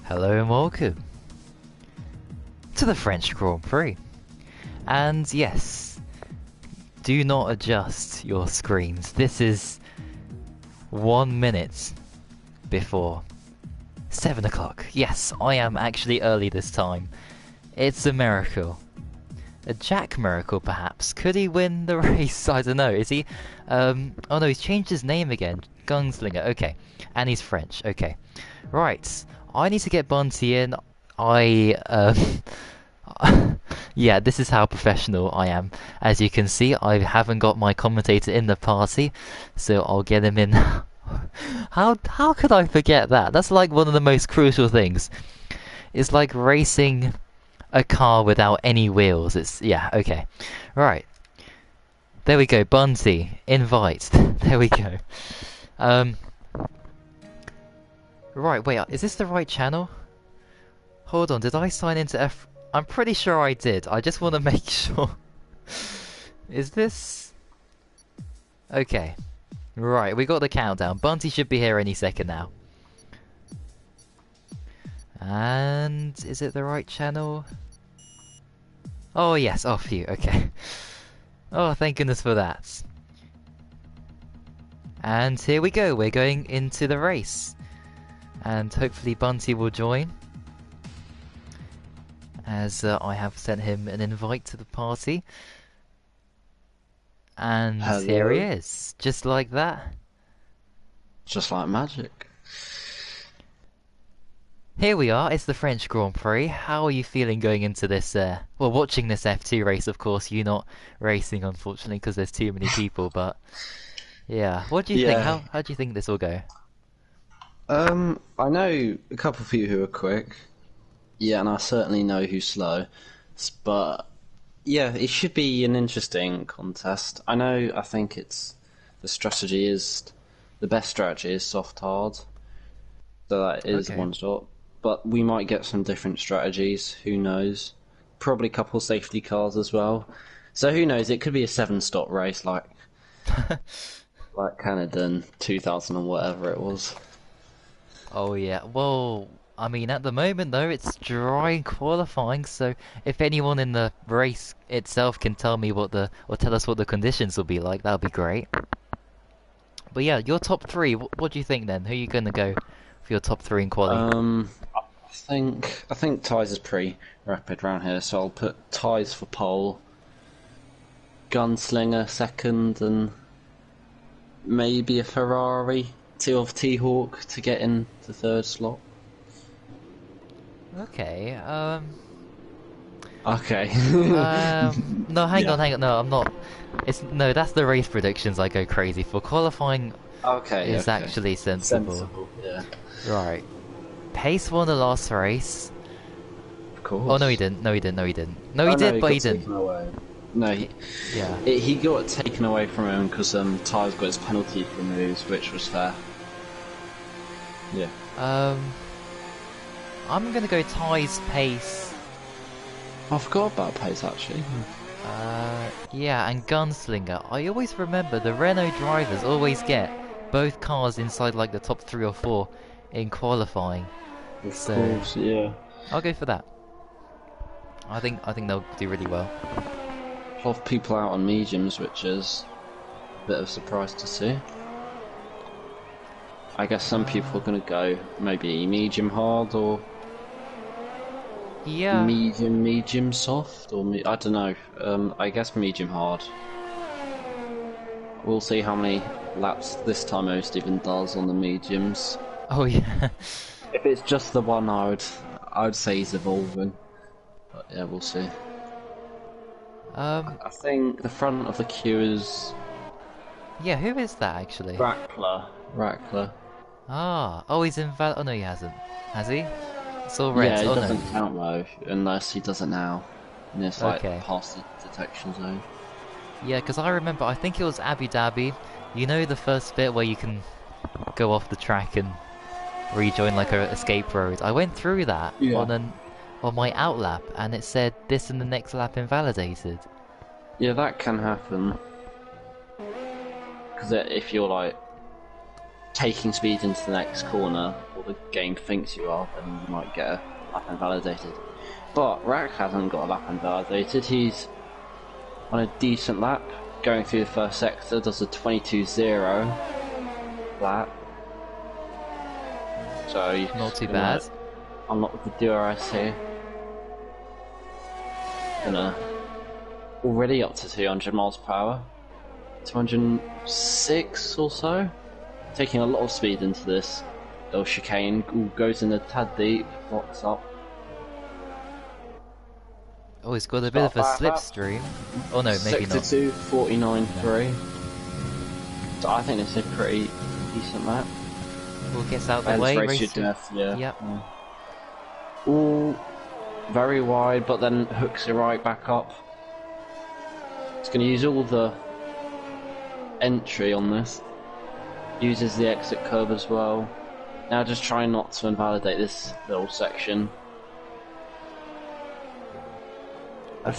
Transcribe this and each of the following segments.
Hello and welcome to the French Grand Prix. And yes, do not adjust your screens. This is 1 minute before 7 o'clock. Yes, I am actually early this time. It's a miracle. A Jack miracle, perhaps. Could he win the race? I don't know. Is he? Oh no, he's changed his name again. Gunslinger. Okay. And he's French. Okay. Right. I need to get Bunty in. Yeah, this is how professional I am. As you can see, I haven't got my commentator in the party, so I'll get him in. How could I forget that? That's like one of the most crucial things. It's like racing a car without any wheels. Yeah, okay. Right. There we go, Bunty. Invite. There we go. Right, wait, is this the right channel? Hold on, did I sign into F... I'm pretty sure I did. I just want to make sure. Is this... Okay. Right, we got the countdown. Bunty should be here any second now. And... is it the right channel? Oh yes, oh phew, okay. Oh, thank goodness for that. And here we go, we're going into the race. And hopefully Bunty will join. As I have sent him an invite to the party. And Hello. here he is, just like that. Just like magic. Here we are, it's the French Grand Prix. How are you feeling going into this, well, watching this F2 race, of course. You're not racing, unfortunately, because there's too many people, but... yeah, what do you think? How do you think this will go? I know a couple of you who are quick. Yeah, and I certainly know who's slow. But, yeah, it should be an interesting contest. I think the strategy is... the best strategy is soft-hard. So that is Okay. one shot. But we might get some different strategies, who knows. Probably a couple safety cars as well. So who knows, it could be a 7-stop race like Canada in 2000 or whatever it was. Oh yeah, well, I mean, at the moment though, it's dry qualifying, so if anyone in the race itself can tell me or tell us what the conditions will be like, that'll be great. But yeah, your top three, what do you think then? Who are you gonna go for your top three in quali? I think ties is pretty rapid around here, so I'll put ties for pole, Gunslinger second, and maybe a Ferrari of T-Hawk to get in the third slot. Okay, Okay. no, hang Yeah. on, no, I'm not, no, that's the race predictions I go crazy for. Qualifying Okay. is actually sensible. Sensible. Yeah. Right. Pace won the last race. Of course. Oh no he didn't, no he didn't, no he didn't. No he Oh, did, no, but he got didn't. taken away. No, Yeah. he got taken away from him because Ty's got his penalty removed, which was fair. Yeah. I'm gonna go Ty's pace. I forgot about pace actually. Yeah, and Gunslinger. I always remember the Renault drivers always get both cars inside like the top 3 or 4 in qualifying. Of So course, yeah. I'll go for that. I think they'll do really well. A lot of people out on mediums, which is a bit of a surprise to see. I guess some people are going to go maybe medium hard or Yeah. medium soft, or I don't know. I guess medium hard. We'll see how many laps this time most even does on the mediums. Oh yeah. If it's just the one, I would say he's evolving. But yeah, we'll see. I think the front of the queue is Yeah, who is that actually? Rackler. Ah, oh, he's invalid. Oh no, he hasn't. Has he? It's all red. Yeah, it Oh doesn't no. count though, unless he does it now. And it's like Okay. past the detection zone. Yeah, because I remember. I think it was Abu Dhabi. You know the first bit where you can go off the track and rejoin like a escape road. I went through that on my outlap, and it said this and the next lap invalidated. Yeah, that can happen. Because if you're like taking speed into the next corner, or the game thinks you are, then you might get a lap invalidated. But Rack hasn't got a lap invalidated. He's on a decent lap, going through the first sector, does a 22.0 lap. So you Not too bad. Unlock the DRS here. Already up to 200 miles per hour. 206 or so. Taking a lot of speed into this little chicane. Ooh, goes in a tad deep, locks up. Oh, he's got a bit of a slipstream. Oh no, maybe Sector not. 2, 49.3. So I think it's a pretty decent lap. We'll get out the way. Race your death, yeah. Yep. Ooh, very wide, but then hooks it right back up. It's going to use all the entry on this. Uses the exit curve as well. Now just try not to invalidate this little section.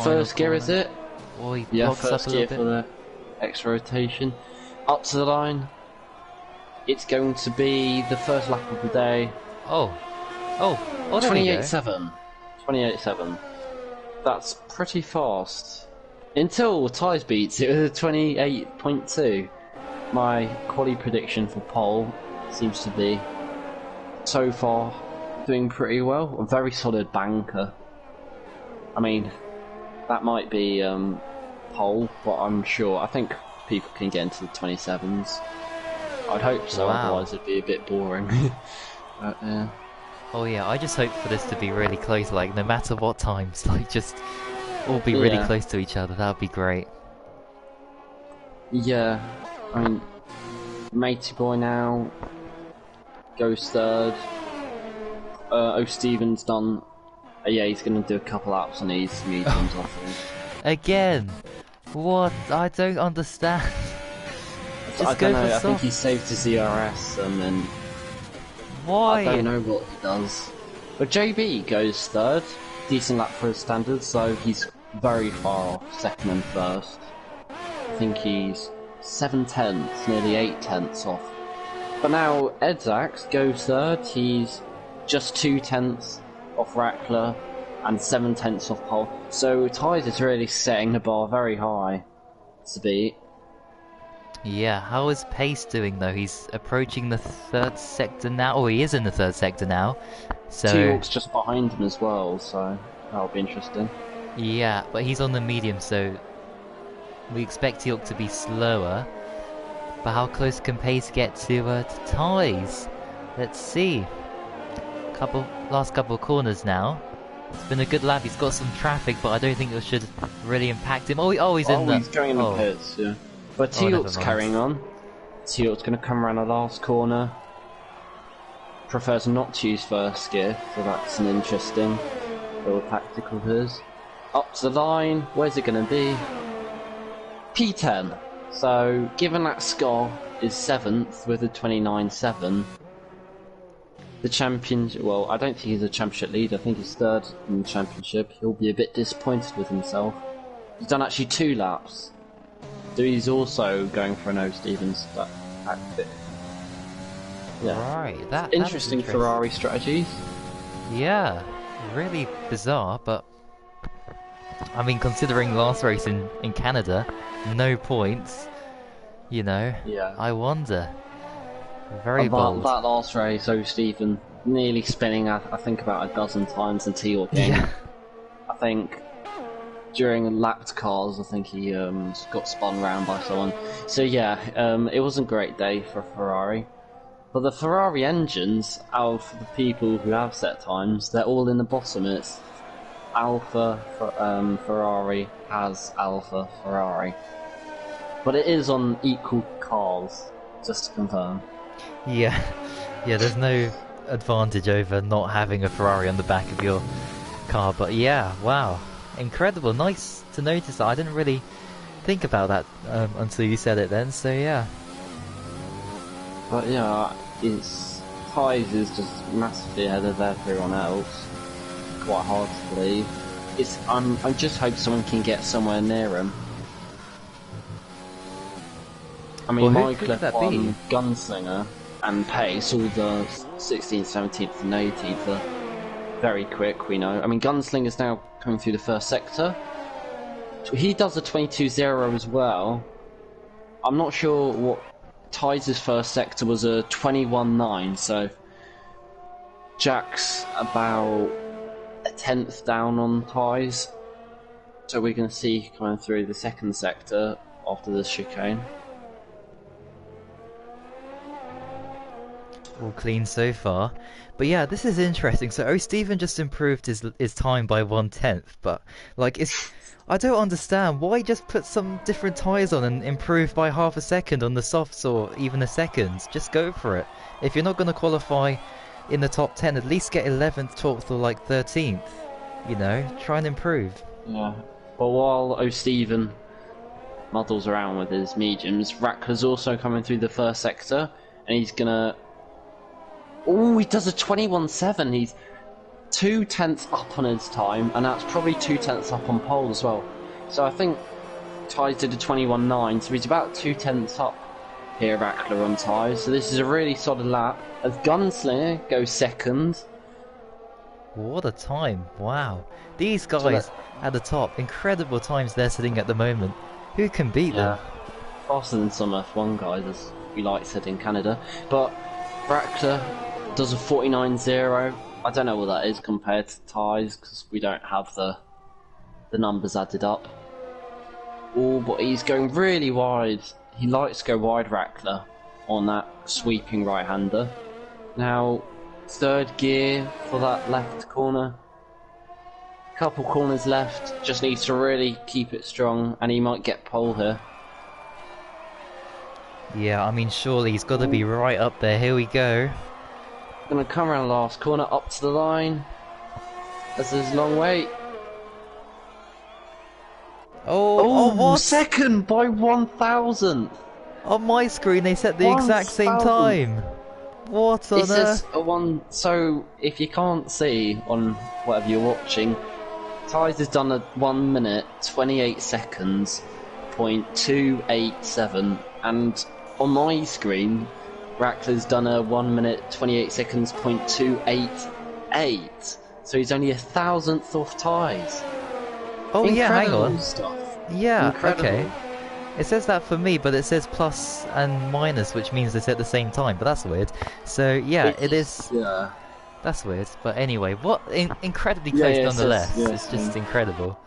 First gear, is it? Oh, he Yeah, blocks first up a gear little for bit. the extra rotation. Up to the line. It's going to be the first lap of the day. Oh, there we go. 28.7. 28.7. That's pretty fast. Until Tyres beats it with a 28.2. My quali prediction for pole seems to be, so far, doing pretty well. A very solid banker. I mean, that might be pole, but I think people can get into the 27s. I'd hope so, Wow. otherwise it'd be a bit boring. But, yeah. Oh yeah, I just hope for this to be really close, like no matter what times, like just all be really Yeah. close to each other. That would be great. Yeah, I mean, Matey Boy now goes third. O'Steven's done. Yeah, he's going to do a couple laps on these mediums, I think. Again, what? I don't understand. I Just don't go know, for I think soft. he saved his ERS and then Why? I don't know what he does. But JB goes third, decent lap for his standards, so he's very far off second and first. I think he's 7/10, nearly 8/10 off. But now Edzax goes third, he's just 2/10 off Rackler and 7/10 off Pole. So Tyres is really setting the bar very high to beat. Yeah, how is Pace doing though? He's approaching the third sector now. Oh, he is in the third sector now. So T-Hawk's just behind him as well, so that'll be interesting. yeah, but he's on the medium, so we expect T-Hawk to be slower. But how close can Pace get to Ties? Let's see. Last couple of corners now. It's been a good lap. He's got some traffic, but I don't think it should really impact him. He's in the. He's going in the pits, yeah. But T-Hawk's never mind. carrying on. T-Hawk's going to come around the last corner. Prefers not to use first gear, so that's an interesting little tactic of his. Up to the line, where's it going to be? P10. So, given that Scar is 7th with a 29.7, the championship, well, I don't think he's a championship leader, I think he's 3rd in the championship. He'll be a bit disappointed with himself. He's done actually 2 laps. So he's also going for an O'Stevens tactic. Yeah. Right, that Interesting that's Ferrari strategies. Yeah, really bizarre, but I mean, considering last race in Canada, no points, you know, Yeah. I wonder. Very That bold. last race, O'Steven nearly spinning, I think, about a dozen times in T-Hawk game. Yeah. I think during lapped cars, I think he got spun round by someone. So yeah, it wasn't a great day for Ferrari. But the Ferrari engines, out of the people who have set times, they're all in the bottom. It's Alpha Ferrari has Alpha Ferrari. But it is on equal cars, just to confirm. Yeah, there's no advantage over not having a Ferrari on the back of your car, but yeah, wow. Incredible, nice to notice that. I didn't really think about that until you said it then, so yeah. But yeah, Ties is just massively ahead of everyone else. Quite hard to believe. I just hope someone can get somewhere near him. I mean, Well, who Michael could that won be? Gunslinger, and pace. All the 16th, 17th, and 18th are very quick. We know. I mean, Gunslinger's now coming through the first sector. So he does a 22.0 as well. I'm not sure what Tides' first sector was a 21.9, so Jack's about a tenth down on Ties. So we're going to see coming through the second sector after the chicane. All clean so far. But yeah, this is interesting. So O'Stephen just improved his time by 1/10, but like I don't understand why just put some different tyres on and improve by half a second on the softs or even a second. Just go for it. If you're not going to qualify in the top 10, at least get 11th, 12th or like 13th. You know, try and improve. Yeah. But while O'Stephen muddles around with his mediums, Rackler's also coming through the first sector, and he's gonna... Oh, he does a 21.7. He's 2/10 up on his time, and that's probably 2/10 up on pole as well. So I think Tyres did a 21.9, so he's about 2/10 up here, Rackler on Tyres. So this is a really solid lap. As Gunslinger goes second. What a time, wow. These guys at the top, incredible times they're sitting at the moment. Who can beat them? Faster than some F1 guys, as we like said in Canada. But Rackler does a 49.0. I don't know what that is compared to Tyres, because we don't have the numbers added up. Oh, but he's going really wide. He likes to go wide, Rackler, on that sweeping right-hander. Now, third gear for that left corner. Couple corners left, just needs to really keep it strong, and he might get pole here. Yeah, I mean, surely he's got to be right up there. Here we go. Gonna come around the last corner, up to the line. This is a long wait. Oh, what? Second by 1,000th. On my screen, they set the exact same time. What on It says earth? a one. So if you can't see on whatever you're watching, Tyres has done a 1 minute 28 seconds .287, and on my screen, Rackler's done a 1 minute 28 seconds .288. So he's only 1,000th off Tyres. Oh yeah, hang on. Stuff. Yeah, Incredible. okay. It says that for me, but it says plus and minus, which means they set the same time. But that's weird. So yeah, it is. Yeah. That's weird. But anyway, what incredibly close nonetheless. Yeah, it's just incredible.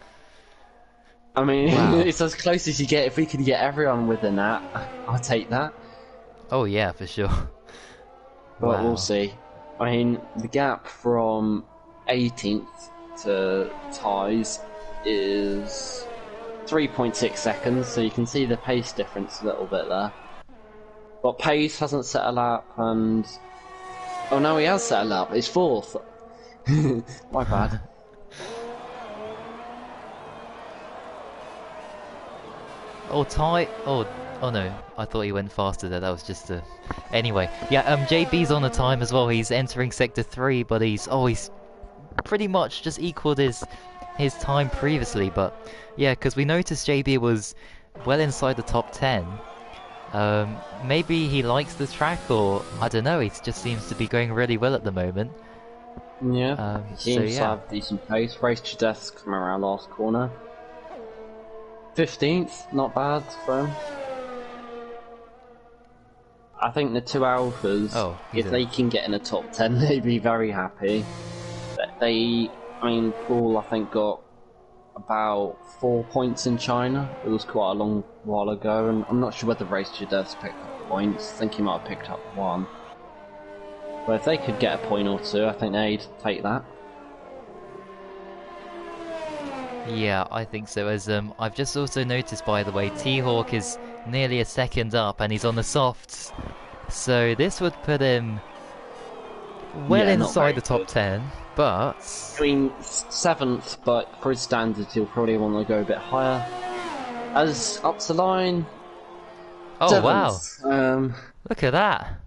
I mean, Wow. it's as close as you get. If we could get everyone within that, I'll take that. Oh yeah, for sure. But Wow. we'll see. I mean, the gap from 18th to Tyres is 3.6 seconds, so you can see the pace difference a little bit there. But Pace hasn't set a lap, and... Oh no, he has set a lap. It's fourth. My bad. Oh, oh no, I thought he went faster there, that was just a... Anyway, yeah, JB's on the time as well, he's entering Sector 3, but he's pretty much just equaled his time previously, but yeah, because we noticed JB was well inside the top 10. Maybe he likes the track, or I don't know, he just seems to be going really well at the moment. Yeah, seems so, to have decent pace. Race to death coming around last corner. 15th, not bad for him. I think the two Alphas, if they can get in the top 10, they'd be very happy. I mean, Paul, I think, got about 4 points in China. It was quite a long while ago, and I'm not sure whether Race to Death picked up points. I think he might have picked up one. But if they could get a point or two, I think they'd take that. Yeah, I think so. As I've just also noticed, by the way, T-Hawk is nearly a second up, and he's on the softs. So this would put him well inside the top 10, but... I mean, 7th, but for his standards, he'll probably want to go a bit higher. As up to line... Oh, 7th. wow. Look at that.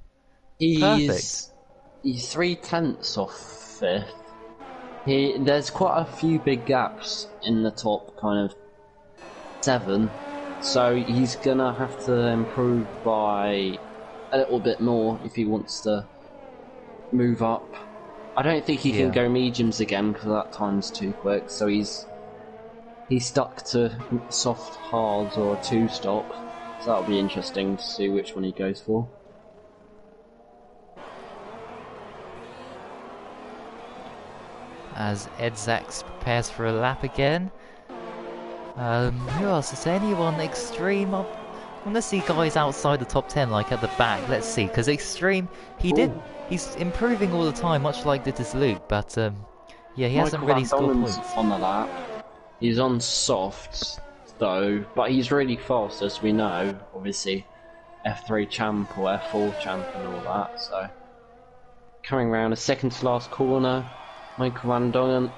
He's 3/10 off 5th. There's quite a few big gaps in the top kind of 7, so he's gonna have to improve by a little bit more if he wants to move up. I don't think he can go mediums again because that time's too quick, so he's stuck to soft hards or a 2-stop. So that'll be interesting to see which one he goes for. As Edzax prepares for a lap again. Who else? Is there anyone extreme? I want to see guys outside the top 10, like at the back. Let's see, because extreme, he's improving all the time, much like did his Luke, but yeah, he hasn't really scored points. On the lap. He's on softs though, but he's really fast, as we know. Obviously, F3 champ or F4 champ and all that. So coming round a second to last corner, Michael Van Dongen.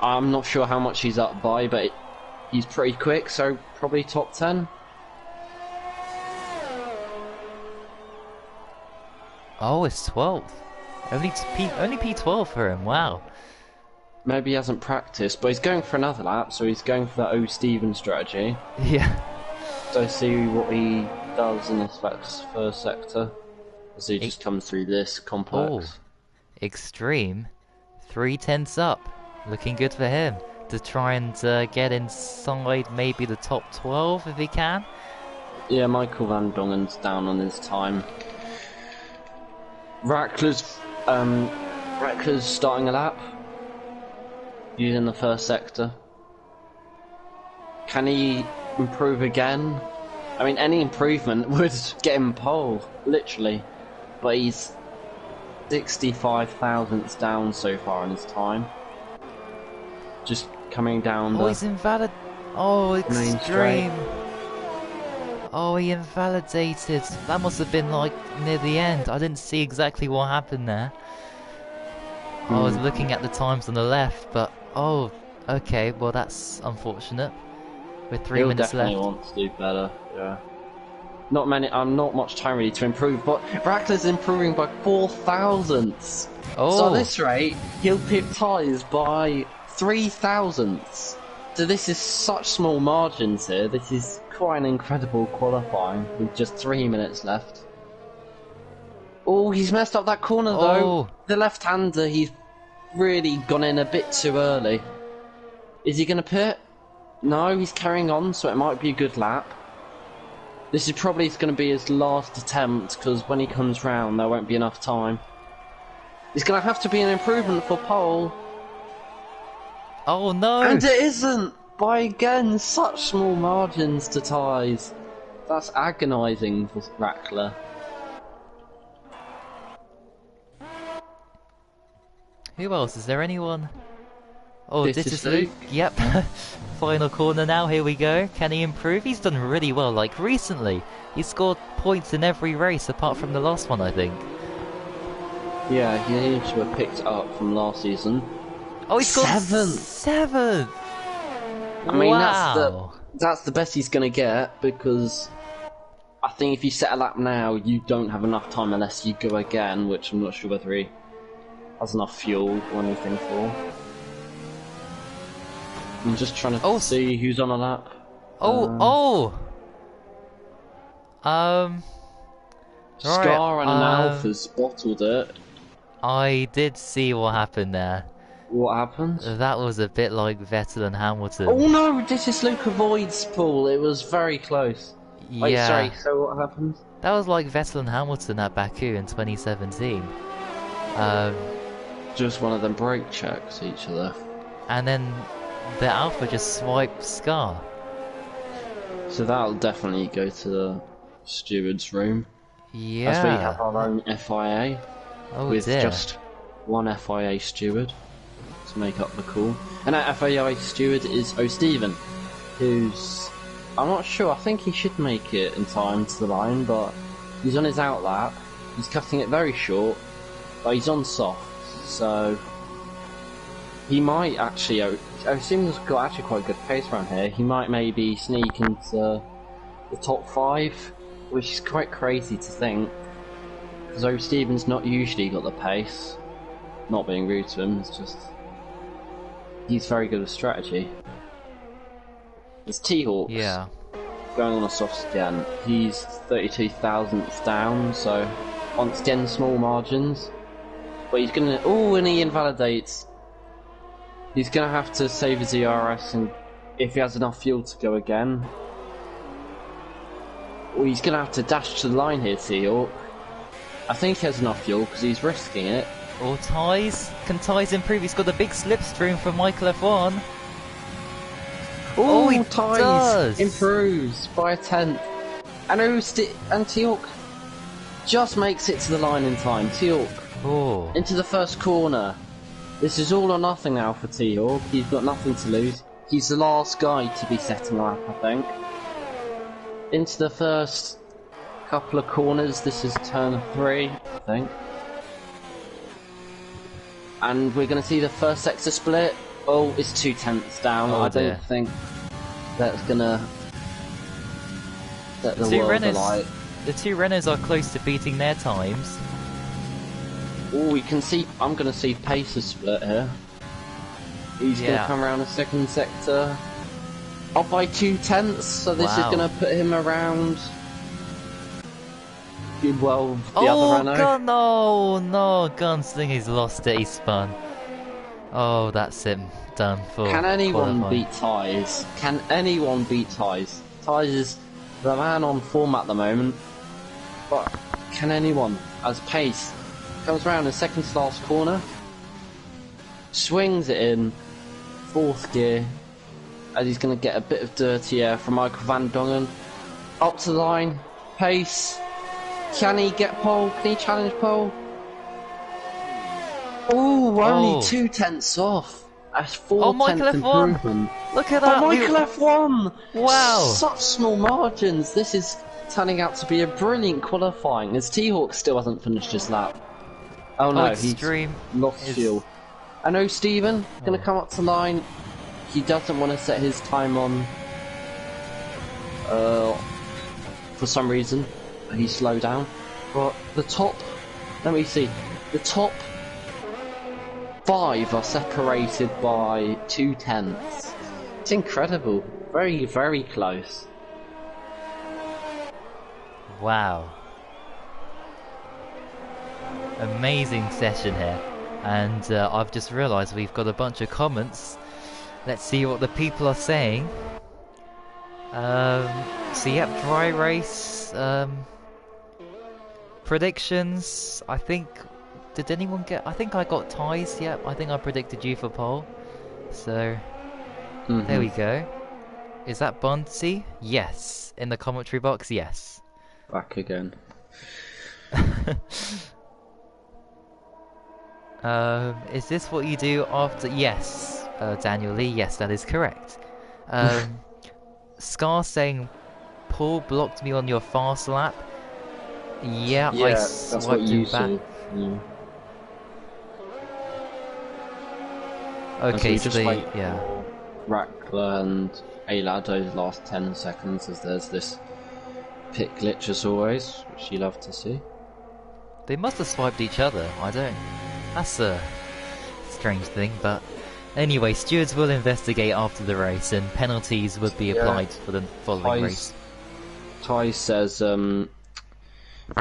I'm not sure how much he's up by, but he's pretty quick, so probably top 10. Oh, it's 12th. Only P12 for him, wow. Maybe he hasn't practiced, but he's going for another lap, so he's going for that O. Steven strategy. Yeah. So see what he does in this first sector, as he just comes through this complex. Oh, extreme. 3/10 up. Looking good for him. To try and get inside maybe the top 12 if he can. Yeah, Michael Van Dongen's down on his time. Rackler's starting a lap, using the first sector. Can he improve again? I mean, any improvement would get him pole, literally. But he's 65 thousandths down so far in his time. Just coming down the... Oh, he's invalid... Oh, extreme. Oh, he invalidated. That must have been like near the end. I didn't see exactly what happened there. I was looking at the times on the left, but oh, okay. Well, that's unfortunate. With 3 minutes left. He'll definitely want to do better. Yeah. Not much time really to improve, but Rackler's improving by 4 thousandths. Oh. So at this rate, he'll pick ties by 3 thousandths. So this is such small margins here. This is quite an incredible qualifying with just 3 minutes left. Oh, he's messed up that corner though. Oh. The left-hander, he's really gone in a bit too early. Is he going to pit? No, he's carrying on, so it might be a good lap. This is probably going to be his last attempt, because when he comes round, there won't be enough time. It's going to have to be an improvement for pole. Oh no! And it isn't! By again, such small margins to ties. That's agonising for Rackler. Who else? Is there anyone? Oh, This is Luke. Yep. Final corner now, here we go. Can he improve? He's done really well, like recently. He scored points in every race apart from the last one, I think. Yeah, he needs to have picked up from last season. Oh, he scored 7th! 7th! I mean, wow. that's the best he's going to get, because I think if you set a lap now, you don't have enough time unless you go again, which I'm not sure whether he has enough fuel or anything for. I'm just trying to see who's on a lap. Scar and an Alpha's bottled it. I did see what happened there. What happened? That was a bit like Vettel and Hamilton. Oh no, this is Luke avoids Paul. It was very close. Yeah. Wait, sorry, so what happened? That was like Vettel and Hamilton at Baku in 2017. Just one of them brake checks each other. And then the Alpha just swiped Scar. So that'll definitely go to the steward's room. Yeah. As we have our own FIA. Oh, with dear. just one FIA steward to make up the call. And that FIA steward is O'Steven, who's... I'm not sure, I think he should make it in time to the line, but he's on his out lap. He's cutting it very short, but he's on soft, so he might actually... O'Steven's got actually quite a good pace around here. He might maybe sneak into the top 5, which is quite crazy to think. Because O'Steven's not usually got the pace. Not being rude to him, it's just... He's very good at strategy. It's T-Hawks. Yeah. going on a soft again. He's 32 thousandths down, so once again small margins. But he's gonna. Oh, and he invalidates. He's gonna have to save his ERS, and if he has enough fuel to go again. Oh, he's gonna have to dash to the line here, T-Hawk. I think he has enough fuel because he's risking it. Or Ties? Can Ties improve? He's got a big slipstream from Michael F1. Oh, he Ties does! improves by a tenth. And T-Hawk just makes it to the line in time. T-Hawk into the first corner. This is all or nothing now for T-Hawk. He's got nothing to lose. He's the last guy to be setting a lap, I think. Into the first couple of corners. This is turn 3, I think. And we're going to see the first sector split. Oh, it's 2 tenths down. I don't think that's going to set the world alight. The two runners are close to beating their times. Oh, we can see. I'm going to see Pacer split here. He's going to come around the second sector. Up by 2 tenths, so this is going to put him around. Well, the other runner. God, no, Gunsling's lost it. He spun. Oh, that's him done for. Can anyone beat Ties? Can anyone beat Ties? Ties is the man on form at the moment. But can anyone? As Pace comes around in second to last corner, swings it in 4th gear, as he's going to get a bit of dirty air from Michael van Dongen. Up to the line, Pace. Can he get pole? Can he challenge pole? Oh, only 2 tenths off. That's 4 tenths improvement. Look at that! Oh, Michael F1! Wow! Such small margins. This is turning out to be a brilliant qualifying, as T-Hawk still hasn't finished his lap. Oh no, he's lost fuel. I know Stephen going to come up to line. He doesn't want to set his time on. For some reason, he slowed down. But the top, let me see, the top 5 are separated by 2 tenths. It's incredible. Very, very close. Wow. Amazing session here. And I've just realised we've got a bunch of comments. Let's see what the people are saying. So yep, dry race. Predictions. I think. Did anyone get? I think I got Ties. Yep, I think I predicted you for pole. So there we go. Is that Bunsey? Yes. In the commentary box, yes. Back again. Is this what you do after? Yes, Daniel Lee. Yes, that is correct. Scar saying, "Paul blocked me on your fast lap." Yeah, I swiped him back. Yeah. Okay, so Rackler and Alado's last 10 seconds, as there's this pit glitch as always, which you love to see. They must have swiped each other. I don't. That's a strange thing, but anyway, stewards will investigate after the race, and penalties would be applied for the following race. Ty says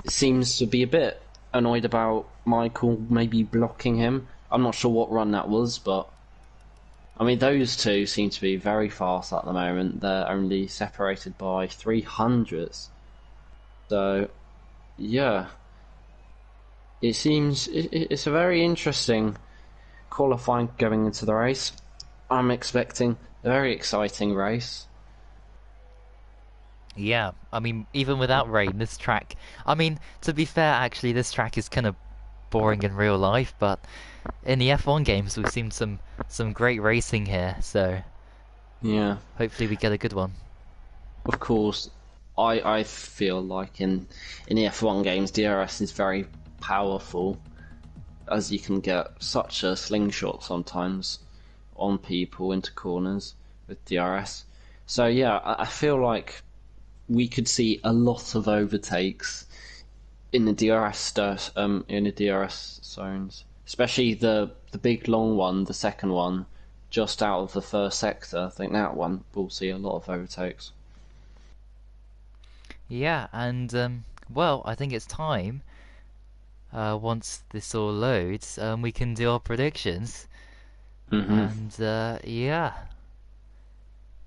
seems to be a bit annoyed about Michael maybe blocking him. I'm not sure what run that was, but I mean those two seem to be very fast at the moment. They're only separated by 300ths. So yeah, it seems it's a very interesting qualifying going into the race. I'm expecting a very exciting race. Yeah, I mean, even without rain, this track... I mean, to be fair, actually, this track is kind of boring in real life, but in the F1 games, we've seen some great racing here, so... Yeah. Hopefully we get a good one. Of course, I feel like in the F1 games, DRS is very powerful, as you can get such a slingshot sometimes on people into corners with DRS. So yeah, I feel like we could see a lot of overtakes in the DRS zones, especially the big long one, the second one, just out of the first sector. I think that one we'll see a lot of overtakes. Yeah, and well, I think it's time. Once this all loads, we can do our predictions. Hmm. And yeah.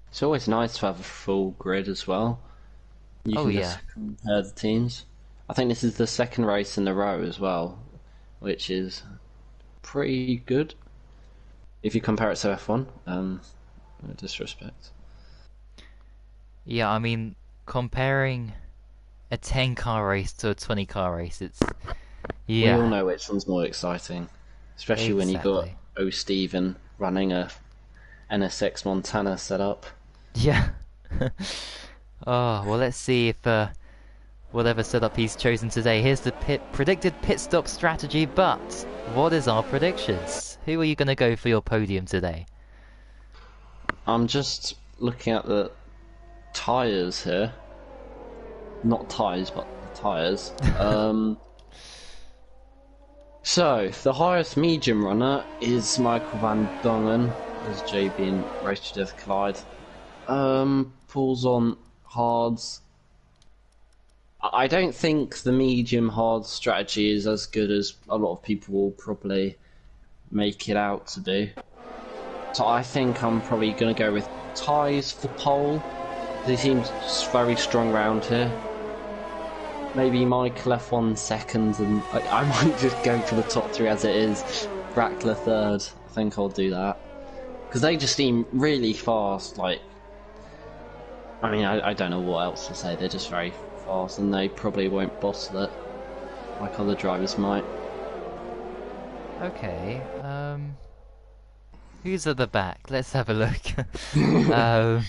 It's always nice to have a full grid as well. You Oh can yeah. just compare the teams. I think this is the second race in a row as well, which is pretty good if you compare it to F1. No disrespect. Yeah, I mean, comparing a 10 car race to a 20 car race, it's We all yeah, know which one's more exciting, especially when you got exactly. Steven running a NSX Montana setup. Yeah. Oh, well, let's see if whatever setup he's chosen today. Here's the predicted pit stop strategy, but what is our predictions? Who are you going to go for your podium today? I'm just looking at the tyres here. Not tyres, but the tyres. So, the highest medium runner is Michael van Dongen, as JB and Race to Death collide. Pulls on hards. I don't think the medium hard strategy is as good as a lot of people will probably make it out to be. So I think I'm probably going to go with ties for pole. He seems very strong round here. Maybe Michael F1 second, and I might just go for the top three as it is. Rackler third. I think I'll do that. Because they just seem really fast. Like, I mean, I don't know what else to say. They're just very fast, and they probably won't bottle it like other drivers might. Okay, who's at the back? Let's have a look. um,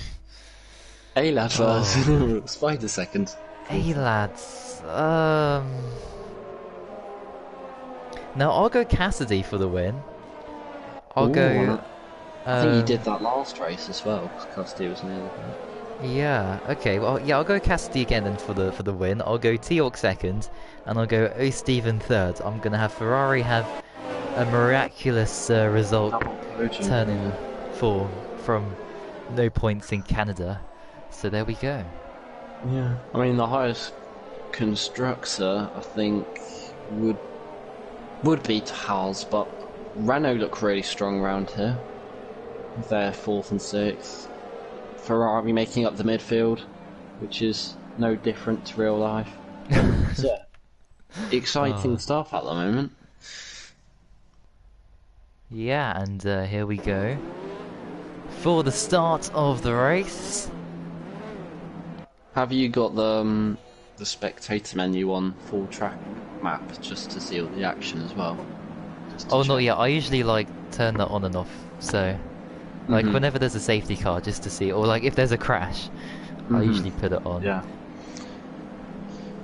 Hey lad first. oh, Spider second. hey lads. No, I'll go Cassidy for the win. I'll go. I think you did that last race as well, because Custody was near the front. Yeah. Okay. Well, yeah. I'll go Cassidy again then for the win. I'll go T-Hawk second, and I'll go O'Steven third. I'm gonna have Ferrari have a miraculous result, turning form from no points in Canada. So there we go. Yeah. I mean, the highest constructor, I think, would be Haas, but Renault look really strong around here. They're fourth and sixth. Ferrari making up the midfield, which is no different to real life. So, exciting stuff at the moment. Yeah, and here we go for the start of the race. Have you got the spectator menu on full track map just to see all the action as well? Oh, not yet. I usually like turn that on and off. So, like whenever there's a safety car, just to see, or like if there's a crash, I usually put it on. Yeah.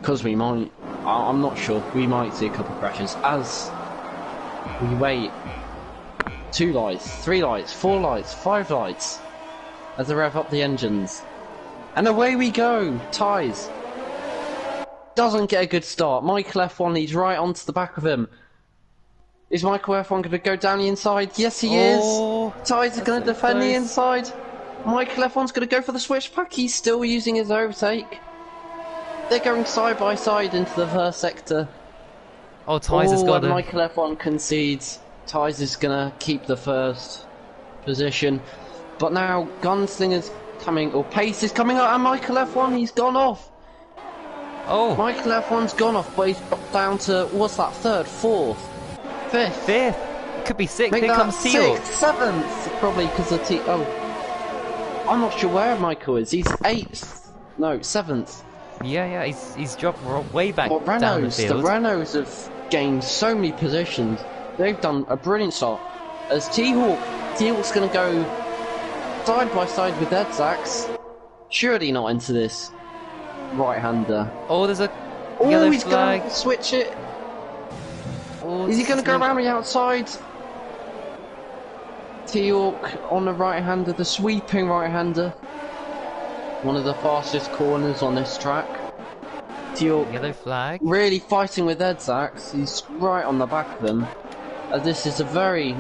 Because we might, I'm not sure. We might see a couple of crashes as we wait. 2 lights, 3 lights, 4 lights, 5 lights as they rev up the engines. And away we go! Ties. Doesn't get a good start. Michael F1 leads right onto the back of him. Is Michael F1 going to go down the inside? Yes, he is. Ties are going to defend the inside. Michael F1's going to go for the switch pack. He's still using his overtake. They're going side by side into the first sector. Oh, Ties has got and Michael F1 concedes. Ties is going to keep the first position. But now Gunslinger's coming, or Pace is coming out, and Michael F1, he's gone off. Oh! Michael F1's gone off, but he's got down to, what's that, third, fourth, fifth? Fifth! Could be sixth, Make here that comes Teal. sixth, seventh, probably because of Oh. I'm not sure where Michael is, he's eighth. No, seventh. Yeah, he's dropped way back But down the field. The Renaults have gained so many positions. They've done a brilliant start. As T-Hawk's going to go side by side with Edzaks. Surely not into this right-hander. Oh, there's a yellow he's flag. going to switch it. Oh, Is he going to go around the outside? T-Hawk on the right-hander, the sweeping right-hander. One of the fastest corners on this track. T-Hawk yellow flag. really fighting with Edzaks. He's right on the back of him. This is a very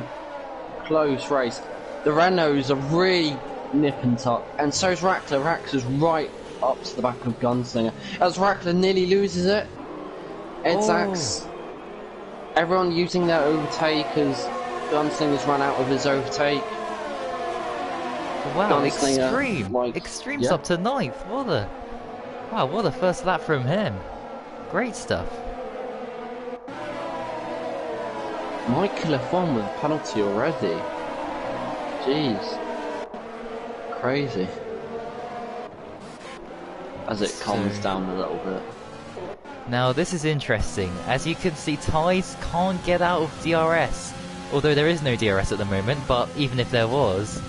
close race. The Renaults are really nip and tuck, and so is Rackler. Rackler's right up to the back of Gunslinger. As Rackler nearly loses it. Exacts. Everyone using their overtake as Gunslinger's run out of his overtake. Wow, Gunslinger, Extreme! like, Extreme's yeah. up to 9th. What a first lap from him. Great stuff. Michael F1 with a penalty already. Jeez. Crazy. As it calms down a little bit. Now this is interesting. As you can see, Ties can't get out of DRS. Although there is no DRS at the moment, but even if there was,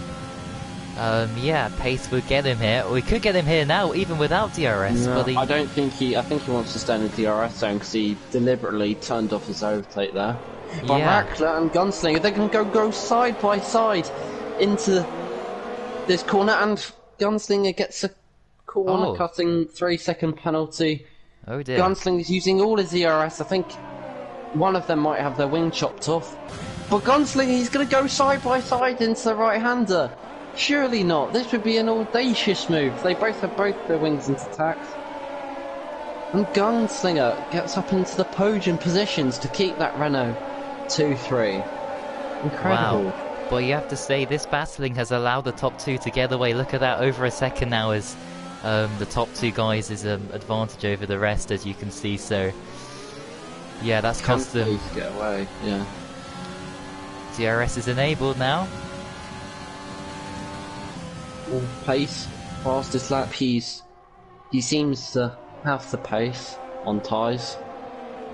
yeah, Pace would get him here. We could get him here now, even without DRS. No, but I don't think I think he wants to stay in the DRS zone because he deliberately turned off his overtake there. But yeah. Rackler and Gunslinger, they can go side by side into this corner, and Gunslinger gets a corner cutting 3-second penalty. Oh dear. Gunslinger's using all his DRS. I think one of them might have their wing chopped off. But Gunslinger, he's going to go side by side into the right-hander. Surely not. This would be an audacious move. They both have both their wings intact. And Gunslinger gets up into the podium positions to keep that Renault 2-3. Incredible. Wow. But you have to say, this battling has allowed the top two to get away. Look at that, over a second now as the top two guys is an advantage over the rest, as you can see. So, yeah, that's cost them. Get away, yeah. DRS is enabled now. Pace, fastest lap. He seems to have the pace on Ties.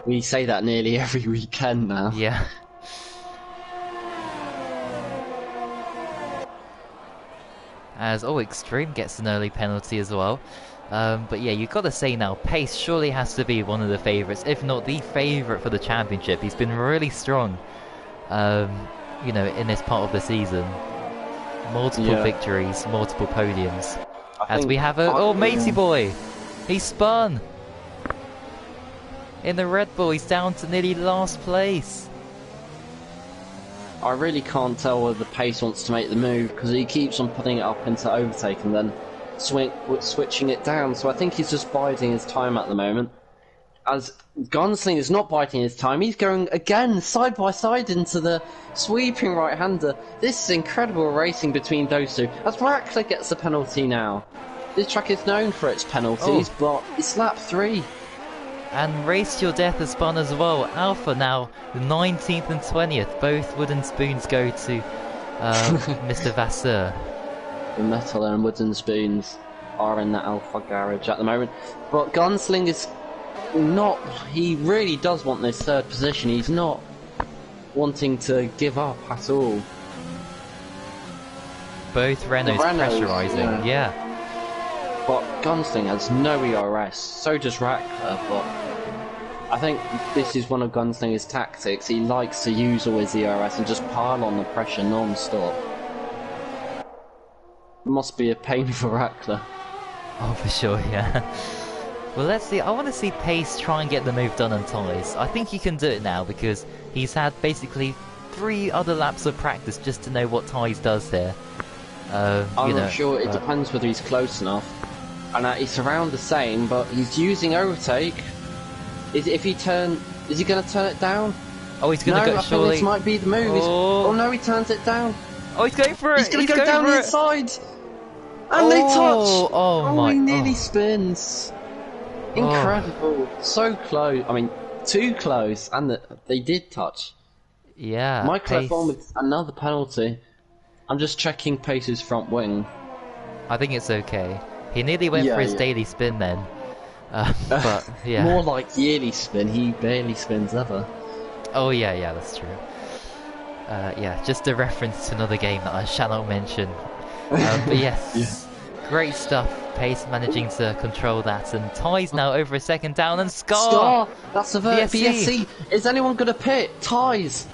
We say that nearly every weekend now. Yeah. As Extreme gets an early penalty as well. But yeah, you've got to say now, Pace surely has to be one of the favourites, if not the favourite for the championship. He's been really strong, you know, in this part of the season. Multiple victories, multiple podiums. As we have Matey Boy! He spun! In the Red Bull, he's down to nearly last place. I really can't tell whether Pace wants to make the move because he keeps on putting it up into overtake and then switching it down. So I think he's just biding his time at the moment. As Gunslinger's not biding his time, he's going again side by side into the sweeping right-hander. This is incredible racing between those two. As Rackler gets a penalty now. This track is known for its penalties, but it's lap 3. And Race to Your Death has spun as well. Alpha now, the 19th and 20th. Both wooden spoons go to Mr. Vasseur. The metal and wooden spoons are in the Alpha garage at the moment. But Gunslinger's not... He really does want this third position. He's not wanting to give up at all. Both Renaults pressurising, yeah. But Gunslinger has no ERS, so does Rackler, but I think this is one of Gunslinger's tactics. He likes to use all his ERS and just pile on the pressure non-stop. It must be a pain for Rackler. Oh, for sure, yeah. Well, let's see. I want to see Pace try and get the move done on Ties. I think he can do it now because he's had basically 3 other laps of practice just to know what Ties does here. I'm not sure. It depends whether he's close enough. And it's around the same, but he's using overtake. Is he going to turn it down? Oh, he's going to go. I think this might be the move. Oh no, he turns it down. Oh, he's going for it. He's going to go down the inside. And they touch. Oh, he nearly spins. Incredible. So close. I mean, too close, and they did touch. Yeah. Michael F1 with another penalty. I'm just checking Pace's front wing. I think it's okay. He nearly went for his daily spin then. But, yeah. More like yearly spin. He barely spins ever. Oh, yeah, that's true. Yeah, just a reference to another game that I shall not mention. But yes, great stuff. Pace managing to control that. And Ties now over a second down. And Scar! That's a VSC. Is anyone going to pit? Ties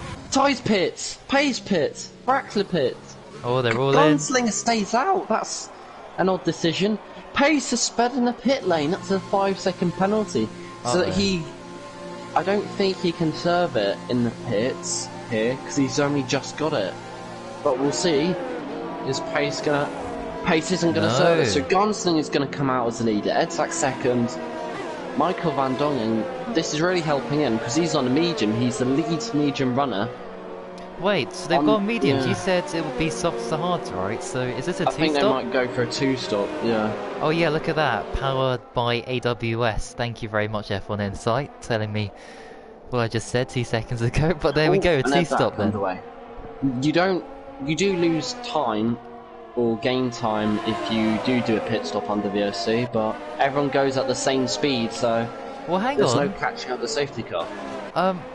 pits. Pace pits. Rackler pits. Oh, they're all in. Gunslinger stays out. That's an odd decision. Pace has sped in the pit lane. That's a 5-second penalty. So that I don't think he can serve it in the pits here because he's only just got it. But we'll see. Is Pace gonna Pace isn't going to No. serve it, so Gunsling is going to come out as the leader. Edsack second. Michael Van Dongen, this is really helping him because he's on a medium. He's the lead medium runner. Wait, so they've got mediums. Yeah. You said it would be soft to hard, right? So is this a I think they two-stop? might go for a two-stop, yeah. Oh yeah, look at that. Powered by AWS. Thank you very much, F1 Insight, telling me what I just said 2 seconds ago. But there we go, a two-stop then. Underway. You do lose time or gain time if you do a pit stop under VOC, but everyone goes at the same speed, so Well, hang there's on. no catching up the safety car.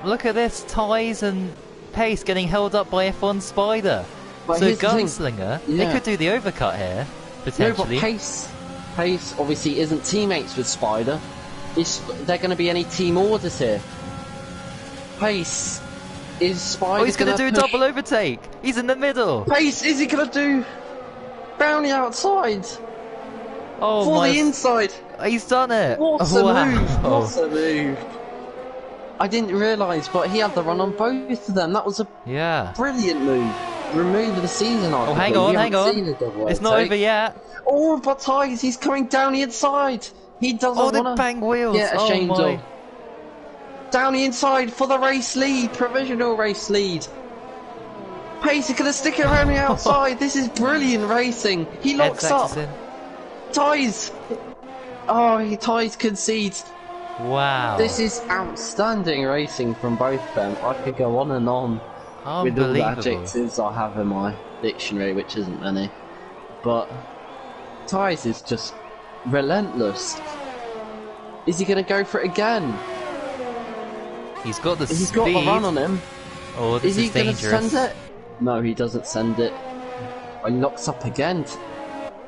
Look at this. Ties and Pace getting held up by F1 Spider. But So here's the thing. Gunslinger, they Yeah. could do the overcut here, No, potentially. but Pace obviously isn't teammates with Spider. Is there going to be any team orders here? Pace is Spider. Oh, he's going to do a push? double overtake. He's in the middle. Pace, is he going to do Brownie outside Oh for my! the inside? He's done it. What a Wow. move! What a move! I didn't realise, but he had the run on both of them. That was a Yeah. brilliant move. Remove the season. Oh, hang on, hang on. It's not over yet. Oh, but Tigers, he's coming down the inside. He doesn't Oh, they want to bang wheels. get Oh ashamed my. of. Down the inside for the race lead, provisional race lead. Pace is going to stick it around the outside. This is brilliant racing. He locks Edsax up. is in. Ties. Oh, he ties concedes. Wow. This is outstanding racing from both of them. I could go on and on with all the unbelievable. adjectives I have in my dictionary, which isn't many. But Ties is just relentless. Is he going to go for it again? He's got the He's speed. got the run on him. Oh, this Is he going to dangerous. send it? No, he doesn't send it. He locks up again.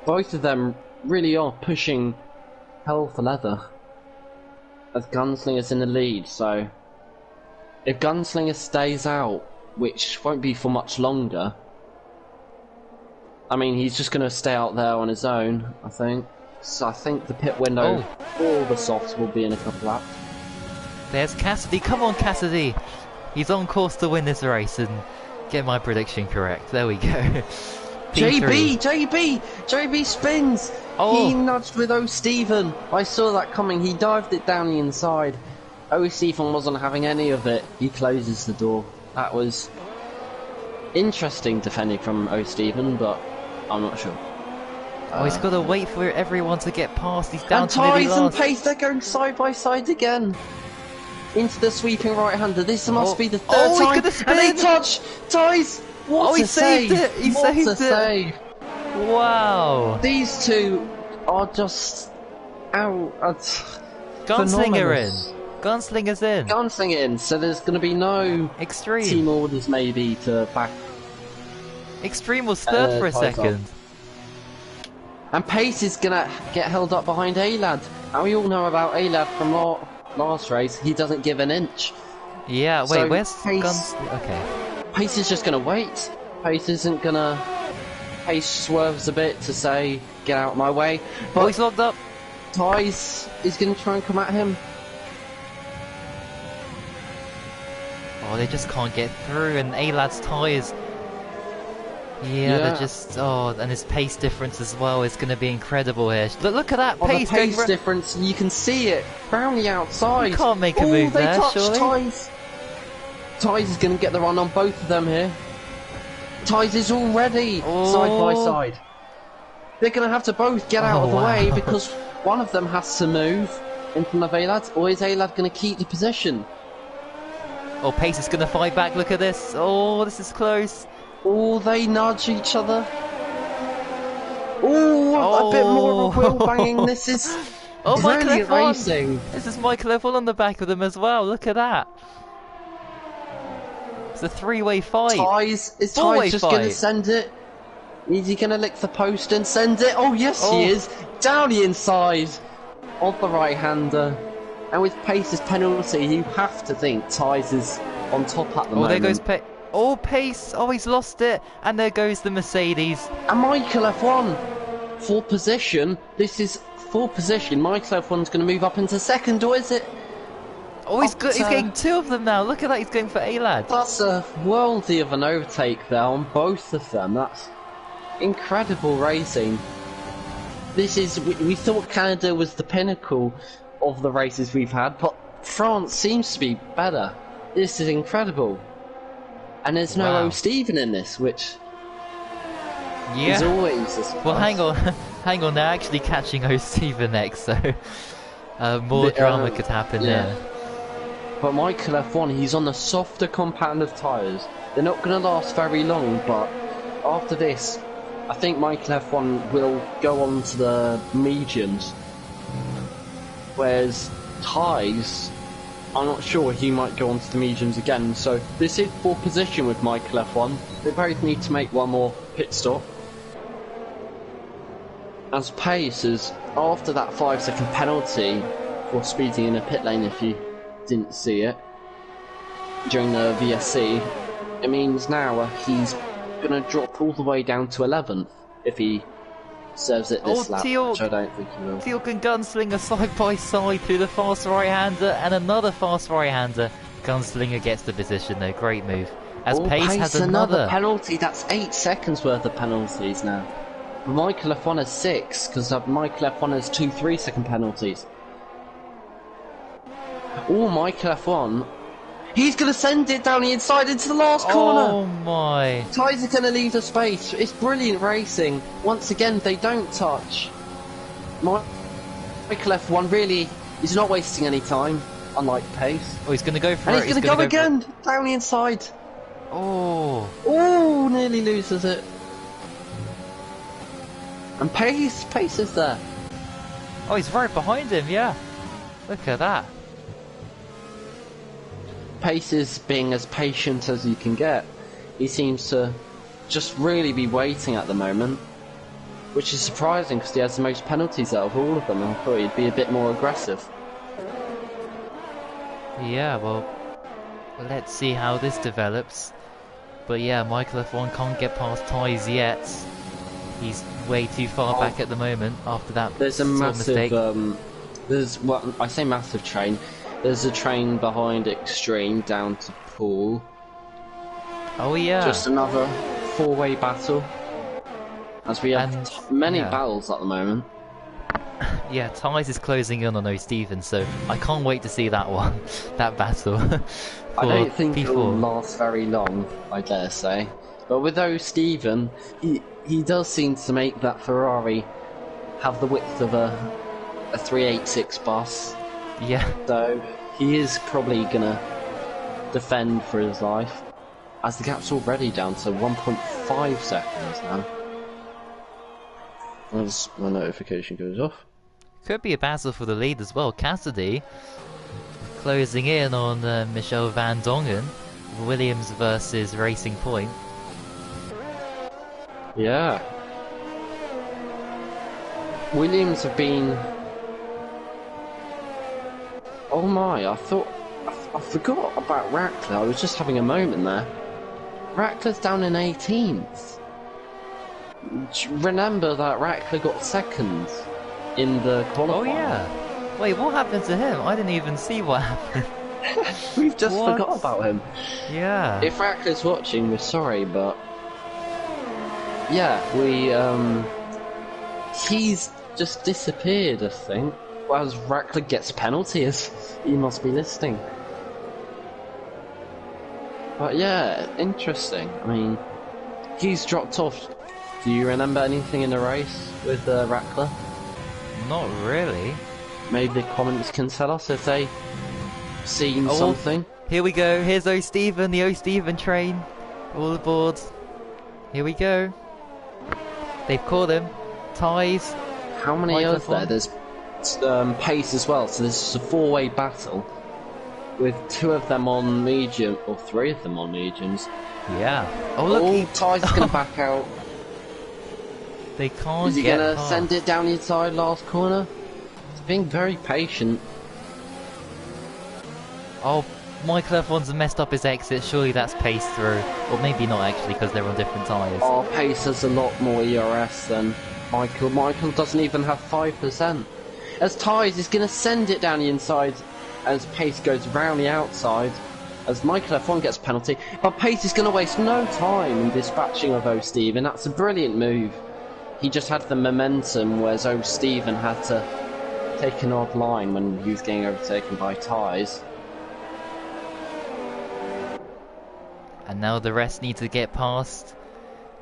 Both of them really are pushing hell for leather. As Gunslinger's in the lead, so if Gunslinger stays out, which won't be for much longer, I mean, he's just going to stay out there on his own, I think. So I think the pit window for the softs will be in a couple laps. There's Cassidy. Come on, Cassidy. He's on course to win this race and get my prediction correct. There we go. JB spins. Oh. He nudged with O. Stephen. I saw that coming. He dived it down the inside. O. Stephen wasn't having any of it. He closes the door. That was interesting defending from O. Stephen, but I'm not sure. Oh, he's got to wait for everyone to get past. He's down And to nearly Ties and last. Pace, they're going side by side again. Into the sweeping right-hander. This must be the third Oh, he time. could have And they spin. touch. Ties. What Oh, he a saved save. it. He what saved a it. save. Wow. These two are just out. Gunslinger in. phenomenal. Gunslinger's in. Gunslinger in, so there's going to be no Extreme. team orders maybe to back. Extreme was third for a Ties second. And Pace is going to get held up behind A-Lad. And we all know about A-Lad from last race. He doesn't give an inch. Yeah, wait, So where's Pace- Gunslinger? Okay. Pace is just going to wait. Pace isn't going to... Pace swerves a bit to say, get out of my way. Oh, But he's locked up. Ties is going to try and come at him. Oh, they just can't get through, and A-Lad's tyres. Yeah, they're just... Oh, and his pace difference as well is going to be incredible here. Look at that Oh, pace the pace going... difference, you can see it. Brownie outside. You can't make a move they there, touch surely? Ties. Ties is going to get the run on both of them here. Ties is already side by side. They're going to have to both get out of the way wow. because one of them has to move in front of A-Lad, or is A-Lad going to keep the position? Oh, Pace is going to fight back. Look at this. Oh, this is close. Oh, they nudge each other. Oh, a bit more of a wheel banging. This is Oh, Michael brilliant F1. racing. This is Michael F1 on the back of them as well. Look at that. It's a three-way fight. Ties, is Four-way Ties just going to fight. send it? Is he going to lick the post and send it? Oh, yes, Oh. he is. Down the inside of the right-hander. And with Pace's penalty, you have to think Ties is on top at the Oh, moment. there goes Pace. Oh, Pace. Oh, he's lost it. And there goes the Mercedes. And Michael F1 for position. This is for position. Michael F1's going to move up into second, or is it? Oh, he's getting two of them now. Look at that. He's going for A-Lad. That's a worldly of an overtake there on both of them. That's incredible racing. This is, we thought Canada was the pinnacle of the races we've had, but France seems to be better. This is incredible. And there's no Wow. O'Stephen in this, which Yeah. is always a surprise. Well, hang on, hang on. They're actually catching O'Stephen next, so more drama could happen there. But Michael F1, he's on the softer compound of tyres. They're not going to last very long, but after this, I think Michael F1 will go on to the mediums. Whereas tyres, I'm not sure, he might go on to the mediums again. So this is for position with Michael F1. They both need to make one more pit stop. As pace is after that 5-second penalty for speeding in a pit lane, if you didn't see it during the VSC, it means now he's gonna drop all the way down to 11th if he serves it this lap, which I don't think he will. Teal'c and Gunslinger side by side through the fast right-hander and another fast right-hander. Gunslinger gets the position though, great move. As Pace has another penalty, that's 8 seconds worth of penalties now. Michael F1 has 6, because Michael F1 has 2 3-second penalties. Oh, Michael F1, he's going to send it down the inside into the last corner! Oh my! Tyres are going to leave the space. It's brilliant racing. Once again, they don't touch. Michael F1 really, he's not wasting any time, unlike Pace. Oh, he's going to go for and it. He's going to go again, down the inside. Oh! Oh, nearly loses it. And Pace is there. Oh, he's right behind him, yeah. Look at that. Pace is being as patient as you can get. He seems to just really be waiting at the moment, which is surprising because he has the most penalties out of all of them. I thought he'd be a bit more aggressive. Yeah, well, let's see how this develops. But yeah, Michael F1 can't get past Tyres yet. He's way too far back at the moment after that. There's a massive, I say massive train. There's a train behind Extreme down to Pool. Oh yeah. Just another 4-way battle. As we have many battles at the moment. Yeah, Tyres is closing in on O'Stephen, so I can't wait to see that one, that battle. I don't think it will last very long, I dare say. But with O'Stephen, he does seem to make that Ferrari have the width of a 386 bus. Yeah. So he is probably gonna defend for his life, as the gap's already down to 1.5 seconds now. As my notification goes off. Could be a battle for the lead as well. Cassidy closing in on Michel Van Dongen. Williams versus Racing Point. Yeah. Williams have been... Oh my, I forgot about Rackler. I was just having a moment there. Rackler's down in 18th. Remember that Rackler got second in the qualifier. Oh yeah. Wait, what happened to him? I didn't even see what happened. We've just forgot about him. Yeah. If Rackler's watching, we're sorry, but... Yeah, he's just disappeared, I think. Whereas Rackler gets penalties. He must be listening. But yeah, interesting. I mean, he's dropped off. Do you remember anything in the race with Rackler? Not really. Maybe the comments can tell us if they seen something. Here we go. Here's O'Stephen, the O'Stephen train. All aboard. Here we go. They've caught him. Ties. How many are there? There's Pace as well, so this is a 4-way battle with 2 of them on medium, or 3 of them on mediums. Yeah. Oh look, Ty's gonna back out. They can't. Is he gonna send it down the inside last corner? He's being very patient. Oh, Michael F1's messed up his exit. Surely that's Pace through, or maybe not actually because they're on different tyres. Oh, Pace has a lot more ERS than Michael. Michael doesn't even have 5%. As Tyres is going to send it down the inside as Pace goes round the outside. as Michael F1 gets a penalty, but Pace is going to waste no time in dispatching of O'Stephen. That's a brilliant move. He just had the momentum, whereas O'Stephen had to take an odd line when he was getting overtaken by tyres. And now the rest need to get past.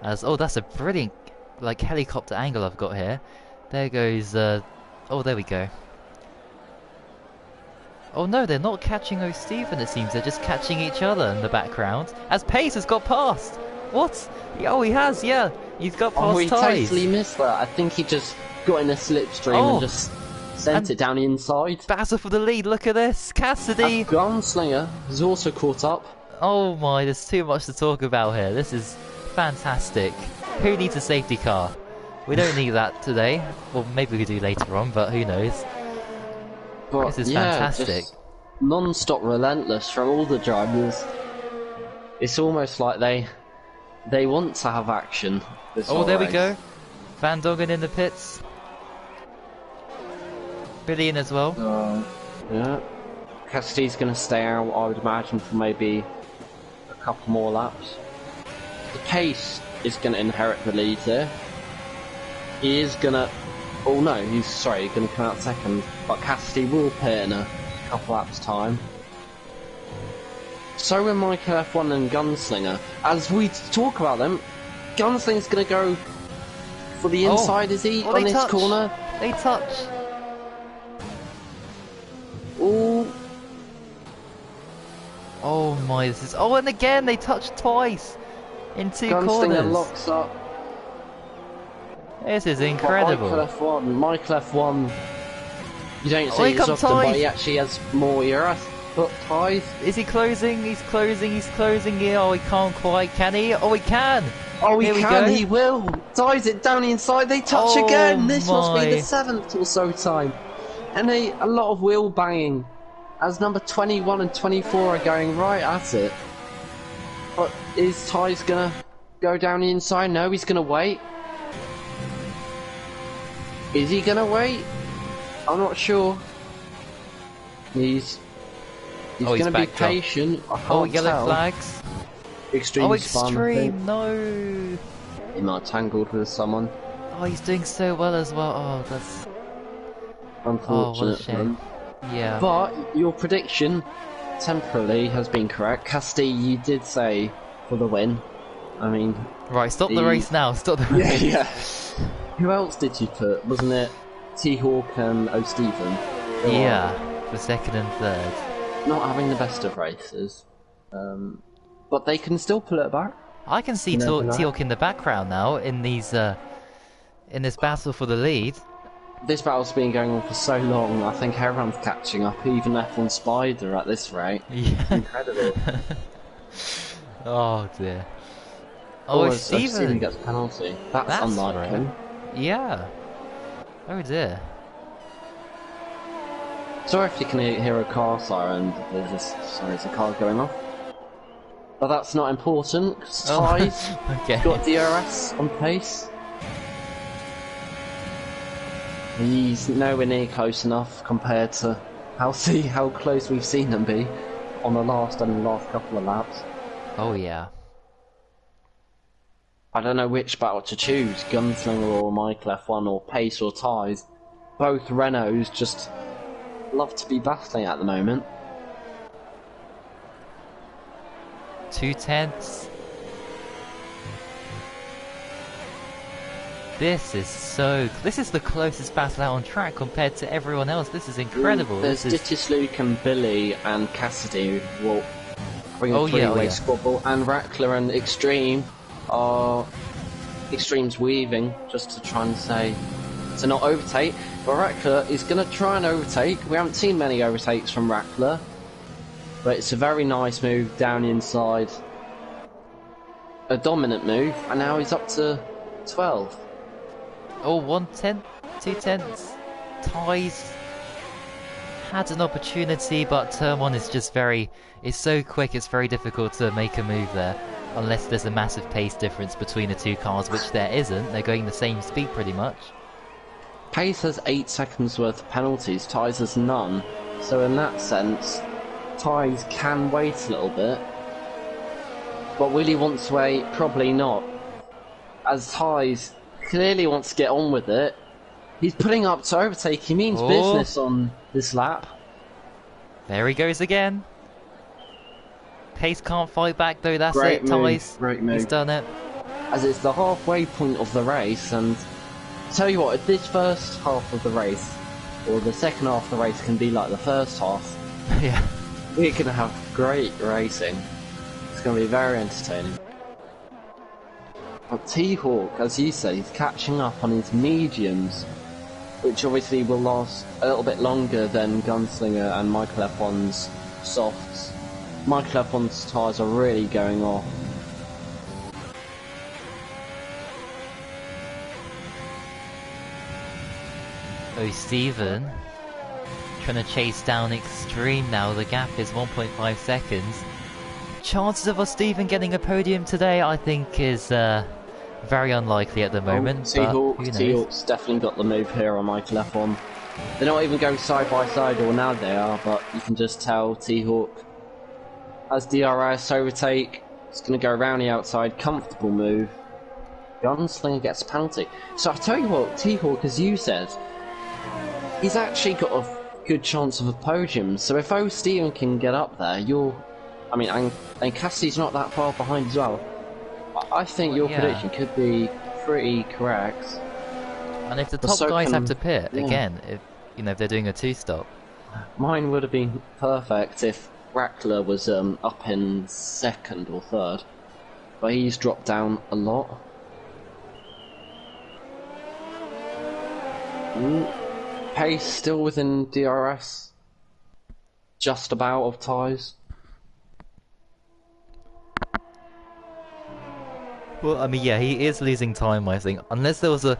As oh, that's a brilliant like helicopter angle I've got here. There goes. Oh, there we go. Oh no, they're not catching O'Stephen. It seems they're just catching each other in the background. As Pace has got past. What? Oh, he has. Yeah, he's got past he tyres. Totally missed that. I think he just got in a slipstream and just sent it down the inside. Battle for the lead. Look at this, Cassidy. Gunslinger has also caught up. Oh my, there's too much to talk about here. This is fantastic. Who needs a safety car? We don't need that today. Well, maybe we do later on, but who knows? But, this is fantastic. Non-stop relentless from all the drivers. It's almost like they want to have action. Oh, there we go. Van Dongen in the pits. Billy in as well. Yeah. Cassidy's going to stay out, I would imagine, for maybe a couple more laps. The Pace is going to inherit the lead there. He is going to... Oh no, he's going to come out second, but Cassidy will pit in a couple laps time. So will Michael F1 and Gunslinger. As we talk about them, Gunslinger's going to go for the inside, is he, on this corner? They touch. Ooh. Oh my, this is... Oh, and again, they touched twice in two corners. Gunslinger locks up. This is incredible. Michael F1, you don't see this often, but he actually has more ERS. But tyres. Is he closing? He's closing, he's closing. Yeah, oh, he can't quite, can he? Oh, he can! Oh, he can, he will! Ties it down the inside, they touch again! This must be the 7th or so time. And a lot of wheel banging, as number 21 and 24 are going right at it. But is Ty's gonna go down the inside? No, he's gonna wait. Is he gonna wait? I'm not sure. He's gonna be patient. I can't yellow tell. flags. Extreme spun. Extreme, no. He might have tangled with someone. Oh, he's doing so well as well. Oh, that's unfortunate. What a shame. Yeah. But your prediction temporarily has been correct. Cassidy, you did say for the win. I mean, right, stop the race now. Stop the race. Yeah. Who else did you put? Wasn't it T-Hawk and O'Stephen? Yeah, for second and third. Not having the best of races, but they can still pull it back. I can see T-Hawk in the background now in these in this battle for the lead. This battle's been going on for so long. I think everyone's catching up, even F1 Spider at this rate. Yeah. Incredible. Oh dear. Oh, O'Stephen gets penalty. That's unlike him. Yeah. Oh dear. Sorry if you can hear a car siren. There's a car going off. But that's not important, because Ty's got DRS on pace. He's nowhere near close enough compared to how close we've seen him be on the last couple of laps. Oh yeah. I don't know which battle to choose, Gunslinger or Michael F1 or Pace or Ty's. Both Renaults just love to be battling at the moment. 2 tenths. This is the closest battle out on track compared to everyone else. This is incredible. There's Dittis Luke and Billy and Cassidy will bring a three-way squabble, and Rackler and Extreme are Extreme's weaving just to try and say to not overtake, but Rackler is going to try and overtake. We haven't seen many overtakes from Rackler, but it's a very nice move down the inside, a dominant move, and now he's up to 12. Oh, 1 tenth, 2 tenths. Ties had an opportunity, but turn 1 is just it's so quick, it's very difficult to make a move there. Unless there's a massive pace difference between the two cars, which there isn't. They're going the same speed pretty much. Pace has 8 seconds worth of penalties, Ty's has none. So in that sense, Ties can wait a little bit. But will he want to wait? Probably not. As Ties clearly wants to get on with it. He's putting up to overtake. He means business on this lap. There he goes again. Pace can't fight back though, that's Great it, Ties. Great move. He's done it. As it's the halfway point of the race, and tell you what, if this first half of the race, or the second half of the race can be like the first half, Yeah. we're going to have great racing. It's going to be very entertaining. But T-Hawk, as you said, he's catching up on his mediums, which obviously will last a little bit longer than Gunslinger and Michael F1's softs. Michael F1's tyres are really going off. Oh, Steven. Trying to chase down Extreme now. The gap is 1.5 seconds. Chances of us Steven getting a podium today, I think, is very unlikely at the moment. T-Hawk's definitely got the move here on Michael F1. They're not even going side by side, or now they are, but you can just tell T-Hawk has DRS overtake. It's going to go around the outside, comfortable move. Gunslinger gets a penalty. So I tell you what, T-Hawk, as you said, he's actually got a good chance of a podium. So if Steven can get up there, and Cassidy's not that far behind as well. I think your prediction could be pretty correct. And if the top guys have to pit again, if they're doing a two-stop, mine would have been perfect if Rackler was up in second or third, but he's dropped down a lot. Pace still within DRS, just about of ties. Well, I mean, yeah, he is losing time, I think, unless there was a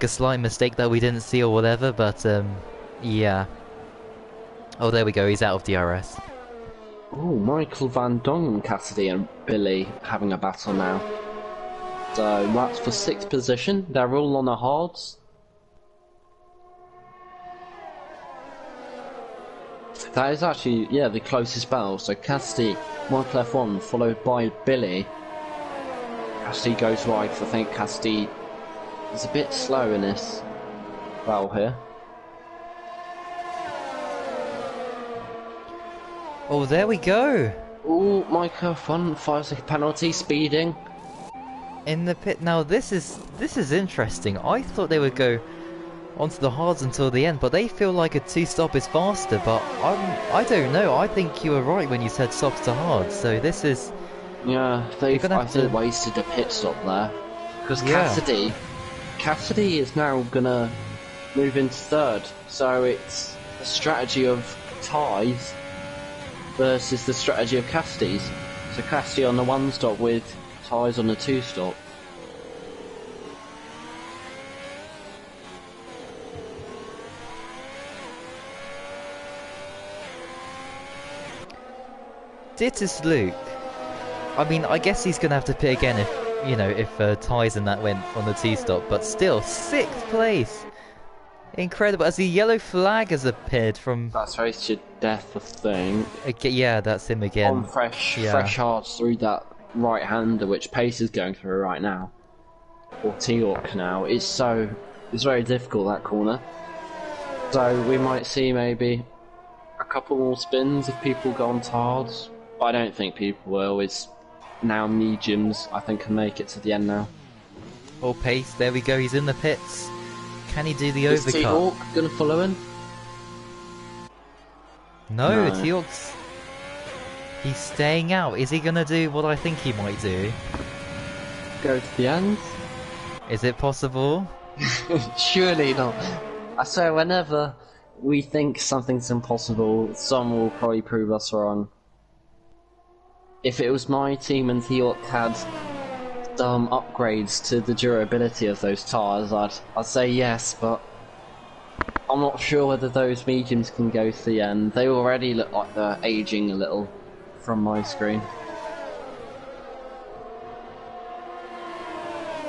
slight mistake that we didn't see or whatever. But yeah. Oh, there we go. He's out of DRS. Oh, Michael Van Dongen, Cassidy, and Billy having a battle now. So that's for 6th position. They're all on the hards. That is actually, the closest battle. So Cassidy, Michael F1, followed by Billy. Cassidy goes right, 'cause I think Cassidy is a bit slow in this battle here. Oh, there we go. Oh, Michael F1, 5-second penalty, speeding. In the pit. Now this is interesting. I thought they would go onto the hards until the end, but they feel like a two-stop is faster. But I don't know. I think you were right when you said softs to hards. So this is. Yeah, they've wasted a pit stop there. Because Cassidy is now gonna move into third. So it's a strategy of ties versus the strategy of Cassidy's. So Cassidy on the one stop with ties on the two stop. Dittus Luke. I mean, I guess he's gonna have to pit again if ties and that went on the T-stop, but still, 6th place! Incredible, as the yellow flag has appeared from... That's race to death, I think. Yeah, that's him again. On fresh hards through that right-hander, which Pace is going through right now. Or T-Hawk now. It's very difficult, that corner. So we might see maybe a couple more spins if people go on hards. But I don't think people will. It's now mediums, I think, can make it to the end now. Oh, Pace, there we go, he's in the pits. Can he do the overcut? Is T-Hawk gonna follow him? No, T-Hawk's... He's staying out. Is he gonna do what I think he might do? Go to the end? Is it possible? Surely not. I swear, whenever we think something's impossible, someone will probably prove us wrong. If it was my team and T-Hawk had some upgrades to the durability of those tyres, I'd say yes, but I'm not sure whether those mediums can go to the end. They already look like they're aging a little from my screen.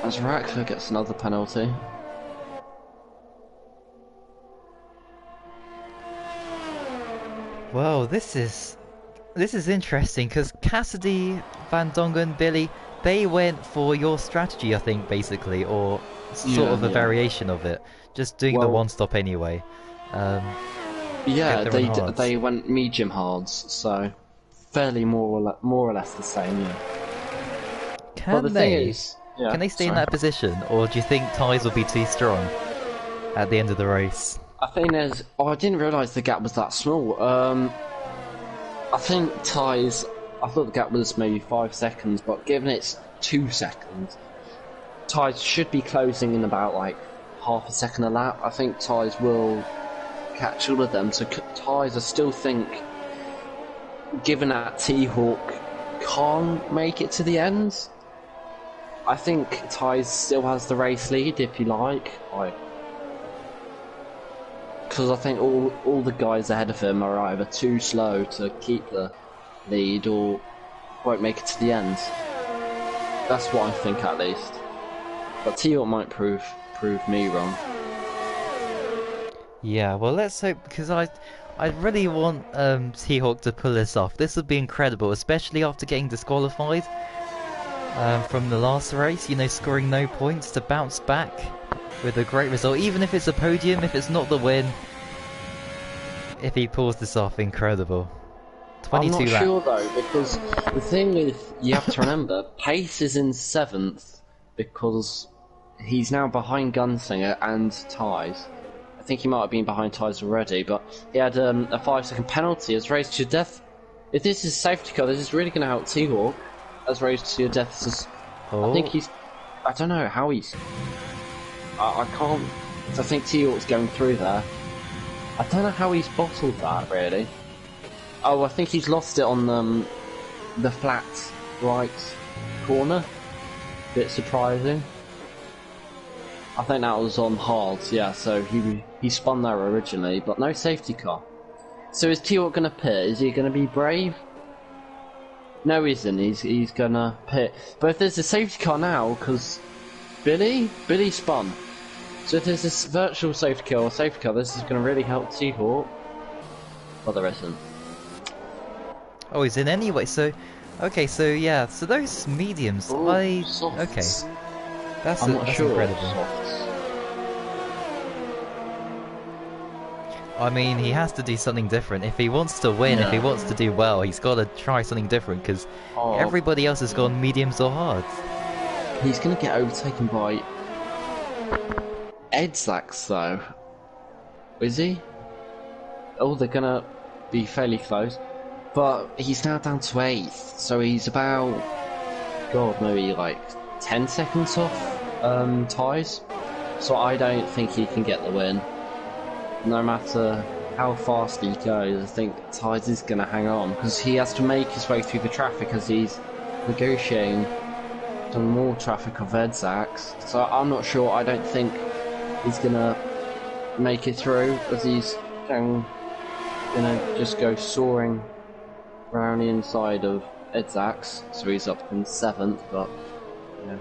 As Rackler gets another penalty. Well, this is this is interesting because Cassidy, Van Dongen, Billy, they went for your strategy, I think, basically, or sort Yeah, of a yeah. variation of it, just doing the Well, one stop anyway. Um, yeah, get there on hards. they went medium hards, so fairly more or less the same. Yeah. But the Can thing they? is, Can yeah. they stay in Sorry. that position, or do you think ties will be too strong at the end of the race? I think there's. Oh, I didn't realise the gap was that small. I think ties. I thought the gap was maybe 5 seconds, but given it's 2 seconds, ties should be closing in about like half a second a lap. I think ties will catch all of them. So ties, I still think, given that T-Hawk can't make it to the end, I think ties still has the race lead if you like. Because I think all the guys ahead of him are either too slow to keep the lead or won't make it to the end. That's what I think at least. But T-Hawk might prove me wrong. Yeah, well, let's hope because I really want T-Hawk to pull this off. This would be incredible, especially after getting disqualified from the last race. You know, scoring no points to bounce back with a great result, even if it's a podium, if it's not the win. If he pulls this off, incredible. I'm 22 not lap. sure though, because the thing is, you have to remember, Pace is in 7th because he's now behind Gunslinger and Ties. I think he might have been behind Ties already, but he had a 5-second penalty as raised to your death. If this is safety car, this is really going to help T-Hawk as raised to your death. I think he's. I don't know how he's. I can't. I think T-Hawk's going through there. I don't know how he's bottled that, really. Oh, I think he's lost it on the flat right corner. Bit surprising. I think that was on hards, yeah, so he spun there originally, but no safety car. So is T-Hawk going to pit? Is he going to be brave? No, he isn't. He's going to pit. But if there's a safety car now, because Billy spun. So if there's this virtual safety car or safety car, this is going to really help T-Hawk. But there isn't. Oh, he's in anyway. So, okay. So yeah. So those mediums. Ooh, softs. Okay. That's I'm not that's sure. incredible. Softs. I mean, he has to do something different if he wants to win. Yeah. If he wants to do well, he's got to try something different because everybody else has gone mediums or hards. He's going to get overtaken by Edzax though. Is he? Oh, they're going to be fairly close. But he's now down to 8th, so he's about, God, maybe like 10 seconds off Ties. So I don't think he can get the win. No matter how fast he goes, I think Ties is going to hang on, because he has to make his way through the traffic as he's negotiating some more traffic of Edzax. So I'm not sure, I don't think he's going to make it through, as he's going to just go soaring around the inside of Edzax, so he's up in 7th, but yeah.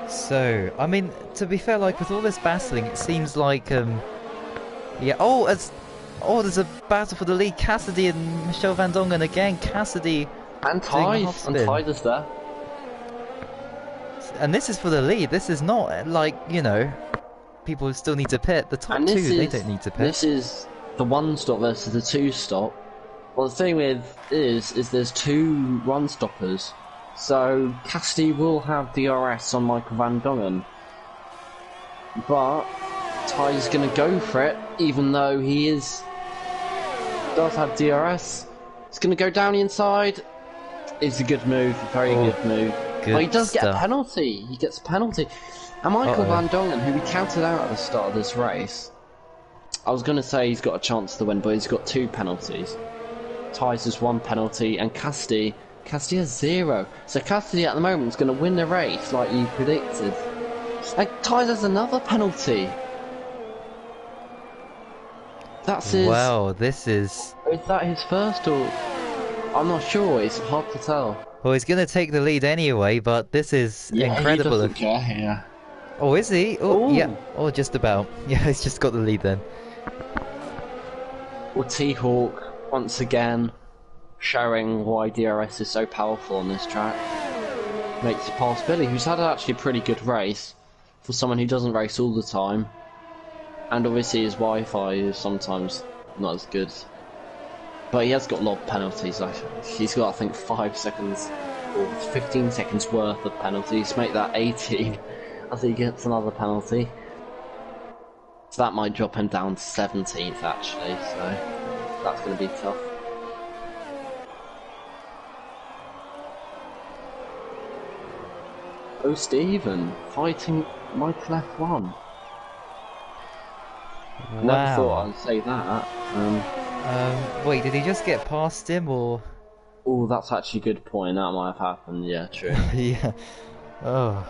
So, I mean, to be fair, like with all this battling, it seems like yeah. There's a battle for the lead. Cassidy and Michelle Van Dongen again. Cassidy And Ties is there. And this is for the lead. This is not like, you know, people still need to pit. The top two, they don't need to pit. This is the 1 stop versus the 2 stop. Well, the thing with is there's 2 1 stoppers, so Cassidy will have DRS on Michael Van Dongen, but Ty's going to go for it, even though he does have DRS. He's going to go down the inside. It's a good move, very good move. But he does get a penalty. He gets a penalty. And Michael Van Dongen, who we counted out at the start of this race, I was going to say he's got a chance to win, but he's got 2 penalties. Ty's has 1 penalty, and Cassidy has 0. So Cassidy at the moment is going to win the race, like you predicted. And Ty's has another penalty. That's his. Wow, this is. Is that his first or? I'm not sure. It's hard to tell. Well, he's going to take the lead anyway, but this is incredible. He doesn't care here. Oh, is he? Oh, Ooh. yeah. Oh, just about. Yeah, he's just got the lead then. Well, T-Hawk, once again, showing why DRS is so powerful on this track. Makes it past Billy, who's had actually a pretty good race for someone who doesn't race all the time. And obviously his Wi-Fi is sometimes not as good. But he has got a lot of penalties. Like, he's got, I think, 5 seconds or 15 seconds worth of penalties. Make that 18 as he gets another penalty. So that might drop him down to 17th actually, so that's going to be tough. Oh, Stephen, fighting Michael F1. Wow. Never thought I'd say that. Wait, did he just get past him, or? Oh, that's actually a good point. That might have happened. Yeah, true. Yeah. Oh.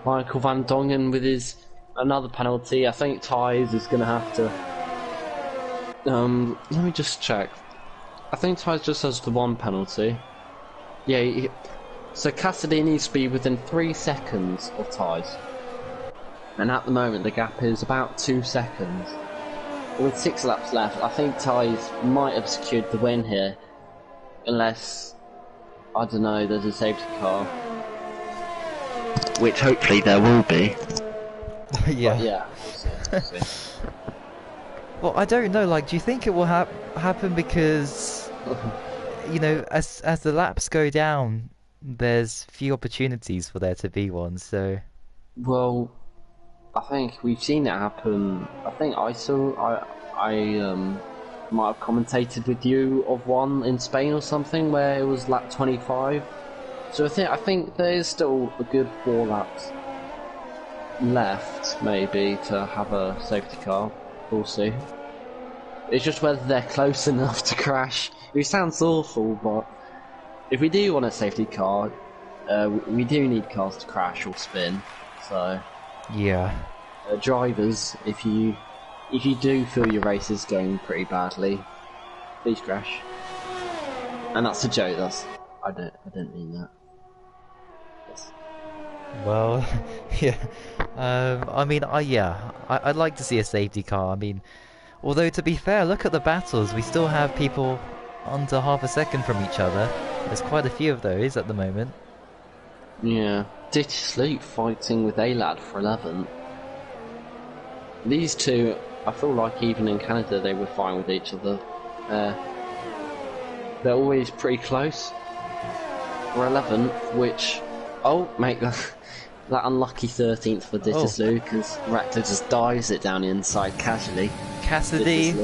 Michael Van Dongen with his another penalty. I think Tyres is going to have to. Let me just check. I think Tyres just has the one penalty. Yeah. So Cassidy needs to be within 3 seconds of Tyres. And at the moment the gap is about 2 seconds. With 6 laps left, I think Tyres might have secured the win here. Unless, I don't know, there's a safety car. Which hopefully there will be. Yeah. But yeah, we'll see. Well, I don't know, like, do you think it will happen because, you know, as the laps go down, there's few opportunities for there to be one, so... Well, I think we've seen it happen. I think I might have commentated with you of one in Spain or something where it was lap 25. So I think there is still a good 4 laps left, maybe, to have a safety car. We'll see. It's just whether they're close enough to crash. It sounds awful, but if we do want a safety car, we do need cars to crash or spin. So yeah. Drivers, if you do feel your race is going pretty badly, please crash. And that's a joke. I don't mean that. Yes. Well, yeah. I mean, I'd like to see a safety car. I mean, although to be fair, look at the battles. We still have people under half a second from each other. There's quite a few of those at the moment. Yeah. Ditty Sleep fighting with A-Lad for 11th. These two, I feel like even in Canada they were fine with each other. They're always pretty close. For 11th, which... Oh, mate, that unlucky 13th for Dittersloo, because Raptor just dives it down the inside casually. Cassidy,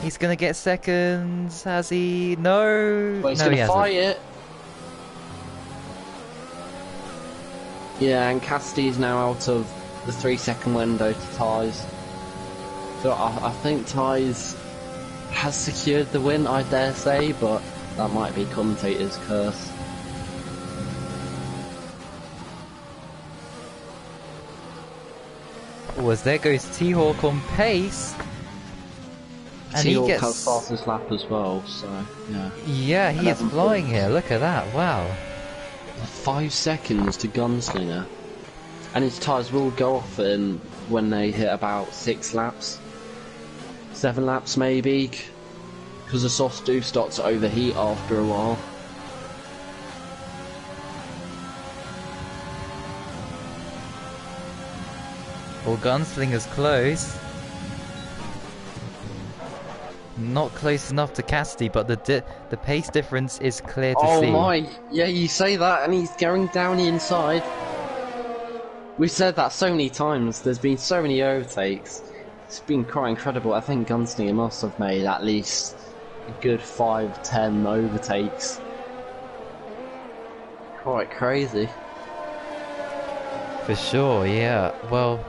he's gonna get seconds, has he? No! Well, he's no, gonna fight it. Yeah, and Cassidy's now out of the 3-second window to Tyres. So I think Tyres has secured the win, I dare say, but that might be commentator's curse. Oh, as there goes T-Hawk on pace. And T-Hawk he gets... has fastest lap as well, so yeah. Yeah, he is flying here, look at that, wow. 5 seconds to Gunslinger. And his tyres will go off when they hit about 6 laps. 7 laps maybe. Because the softs do start to overheat after a while. Well, Gunslinger's close. Not close enough to Cassidy, but the pace difference is clear to see. Oh my, yeah, you say that, and he's going down the inside. We've said that so many times. There's been so many overtakes. It's been quite incredible. I think Gunslinger must have made at least a good 5-10 overtakes. Quite crazy. For sure, yeah. Well,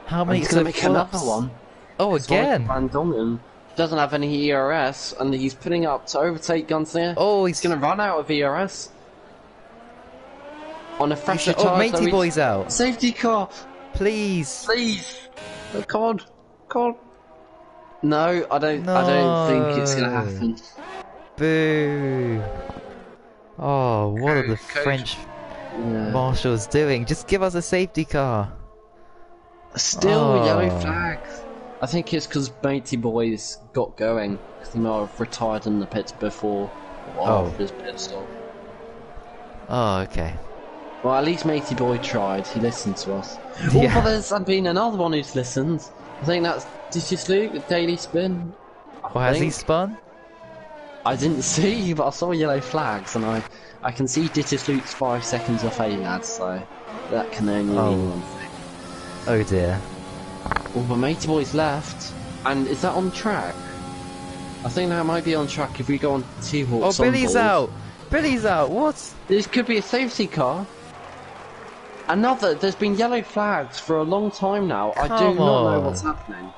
how many? He's gonna make another one. Oh, again. Van Dongen doesn't have any ERS, and he's putting up to overtake Gunslinger. Oh, he's gonna run out of ERS. On a fresher tyre. Oh, matey so boy's out. Safety car. Please. Please. Oh, come on. Come on. No, I don't think it's gonna happen. Boo. Oh, what are the French marshals doing? Just give us a safety car. Still yellow flags. I think it's because Matey Boys got going. Because he might have retired in the pits before or after his pit stop. Oh, okay. Well, at least Matey Boy tried. He listened to us. Yeah. Oh, but there's been another one who's listened. I think that's Digis Luke with Daily Spin. Or has he spun? I didn't see, but I saw yellow flags, and I can see Digis Luke's 5 seconds off A-Lad, so that can only mean one thing. Oh dear. Oh, but Matey Boy's left. And is that on track? I think that might be on track if we go on T-Hawk's. Oh, Billy's out! Billy's out, what? This could be a safety car. There's been yellow flags for a long time now. I do not know what's happening.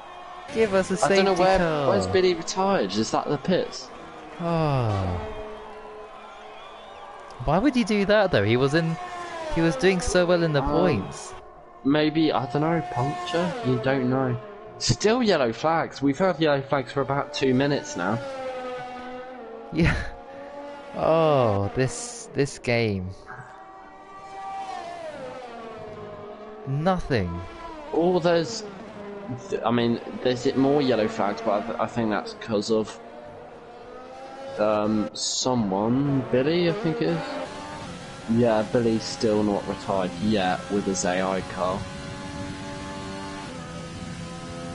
Give us a safety car. I don't know where's Billy retired? Is that the pits? Oh. Why would you do that though? He was doing so well in the points. Maybe, I don't know, puncture? You don't know. Still yellow flags. We've had yellow flags for about 2 minutes now. Yeah. Oh, this game. Nothing. Oh, there's more yellow flags, but I think that's because of someone. Billy, I think it is. Yeah, Billy's still not retired yet with his AI car.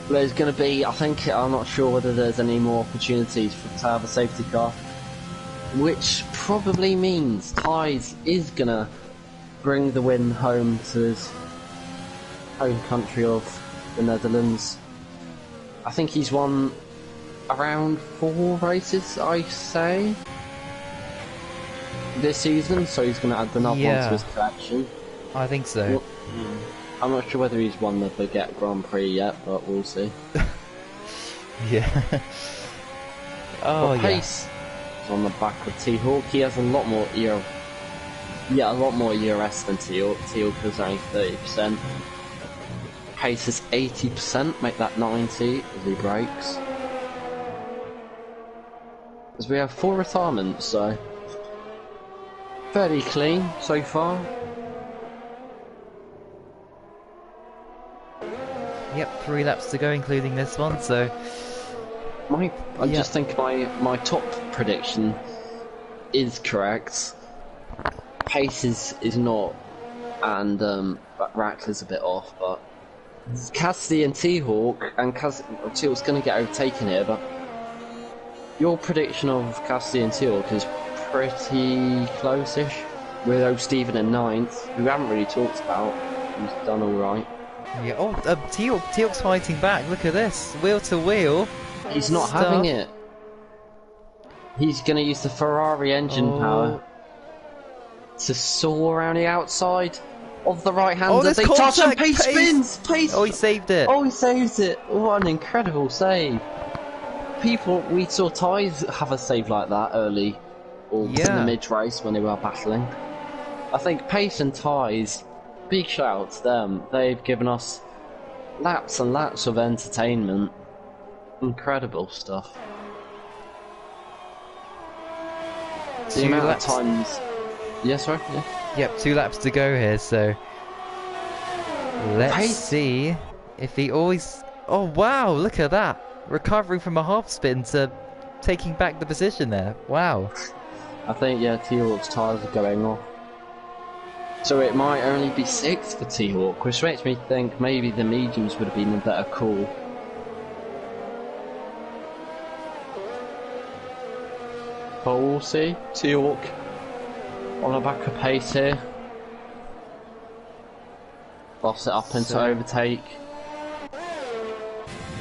There's going to be, I'm not sure whether there's any more opportunities to have a safety car. Which probably means Thijs is going to bring the win home to his home country of the Netherlands. I think he's won around 4 races, I say, this season, so he's going to add another one to his collection. I think so. I'm not sure whether he's won the Baguette Grand Prix yet, but we'll see. Yeah. Oh, Pace is on the back of T-Hawk. He has a lot more ERS than T-Hawk. T-Hawk is only 30%. Pace is 80%, make that 90 as he brakes. As we have 4 retirements, so fairly clean so far. Yep, 3 laps to go, including this one. So, I just think my top prediction is correct. Pace is not, and Rackler's a bit off, but Cassidy and T-Hawk, and T-Hawk's going to get overtaken here, but your prediction of Cassidy and T-Hawk is pretty close-ish, with old Stephen in 9th, who we haven't really talked about, who's done alright. Yeah, T-Hawk's fighting back, look at this, wheel to wheel. He's not having it. He's going to use the Ferrari engine power to soar around the outside of the right-hander. They touch and Pace spins! Pace! Oh, he saved it! Oh, he saved it! What an incredible save. We saw Thijs have a save like that early, or in the mid-race when they were battling. I think Pace and Thijs, big shout out to them. They've given us laps and laps of entertainment. Incredible stuff. The amount of times... Yes, sorry? Yeah. Yep, 2 laps to go here, so... Let's see if he always... Oh wow, look at that! Recovering from a half spin to taking back the position there. Wow. I think, T-Hawk's tyres are going off. So it might only be 6th for T-Hawk, which makes me think maybe the mediums would have been a better call. But we'll see. T-Hawk on the back of Pace here. Boss it up into overtake.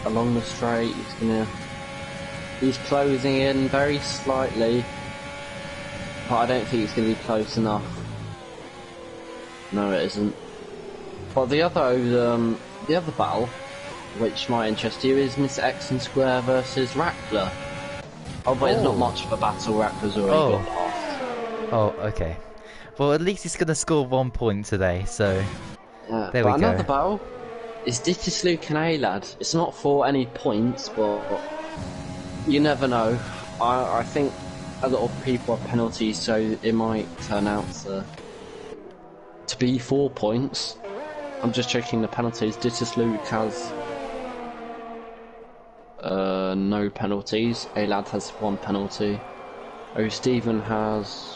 Along the straight, he's closing in very slightly, but I don't think it's going to be close enough. No, it isn't. But the other battle, which might interest you, is Miss X and Square versus Rackler. Oh, but it's not much of a battle. Rackler's already got past. Oh, okay. Well, at least he's going to score 1 point today, so there we go. Another battle is Dittis Luke and A-Lad. It's not for any points, but you never know. I think a lot of people have penalties, so it might turn out to be 4 points. I'm just checking the penalties. Dittis Luke has no penalties. A-Lad has 1 penalty. Oh, Stephen has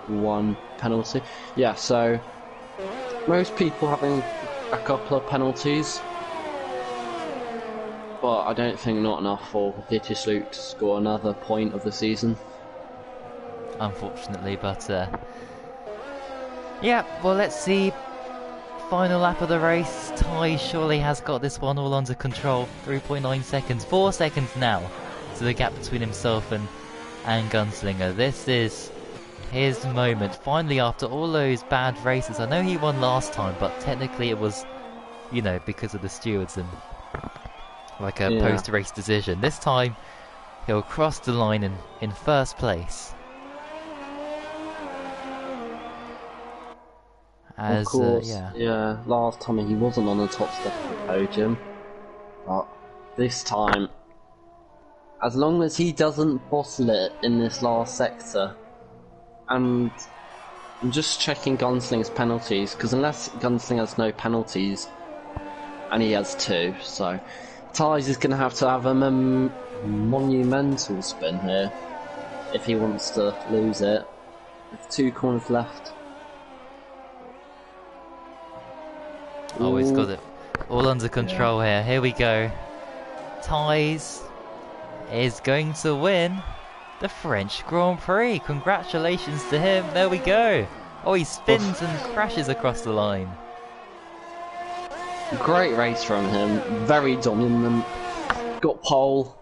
1 penalty. Yeah, so most people having a couple of penalties, but I don't think not enough for Dittish Luke to score another point of the season. Unfortunately, but yeah, well, let's see. Final lap of the race. Ty surely has got this one all under control. 3.9 seconds, 4 seconds now to the gap between himself and Gunslinger. This is his moment. Finally, after all those bad races, I know he won last time, but technically it was, you know, because of the stewards and like a post-race decision. This time, he'll cross the line in first place. As, of course, last time he wasn't on the top step of the podium, but this time, as long as he doesn't bottle it in this last sector, and I'm just checking Gunslinger's penalties, because unless Gunslinger has no penalties, and he has 2, so Ty's is going to have a monumental spin here, if he wants to lose it, with 2 corners left. Oh, he's got it all under control here. Here we go. Ties is going to win the French Grand Prix. Congratulations to him. There we go. Oh, he spins and crashes across the line. Great race from him. Very dominant. Got pole.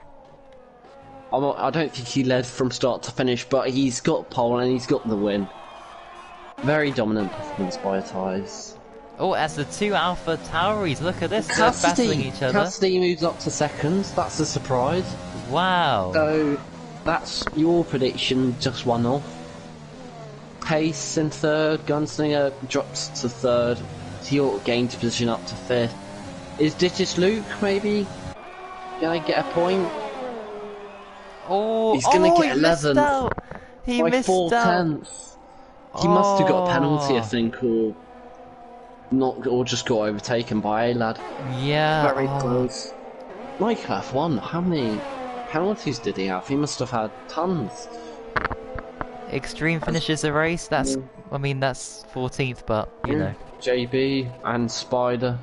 I don't think he led from start to finish, but he's got pole and he's got the win. Very dominant performance by Ties. Oh, as the 2 Alpha Tauris, look at this, they're battling each other. Cassidy moves up to second, that's a surprise. Wow. So, that's your prediction, just 1 off. Pace in third, Gunslinger drops to third, Teal gained position up to 5th. Is Dittish Luke maybe gonna get a point? Oh, he's gonna get 11th. He by missed 4/10. He must have got a penalty, I think, or just got overtaken by A-Lad. Yeah. Very close. Like F1, how many penalties did he have? He must have had tons. Extreme finishes a race. That's, I mean, that's 14th, but you know. JB and Spider.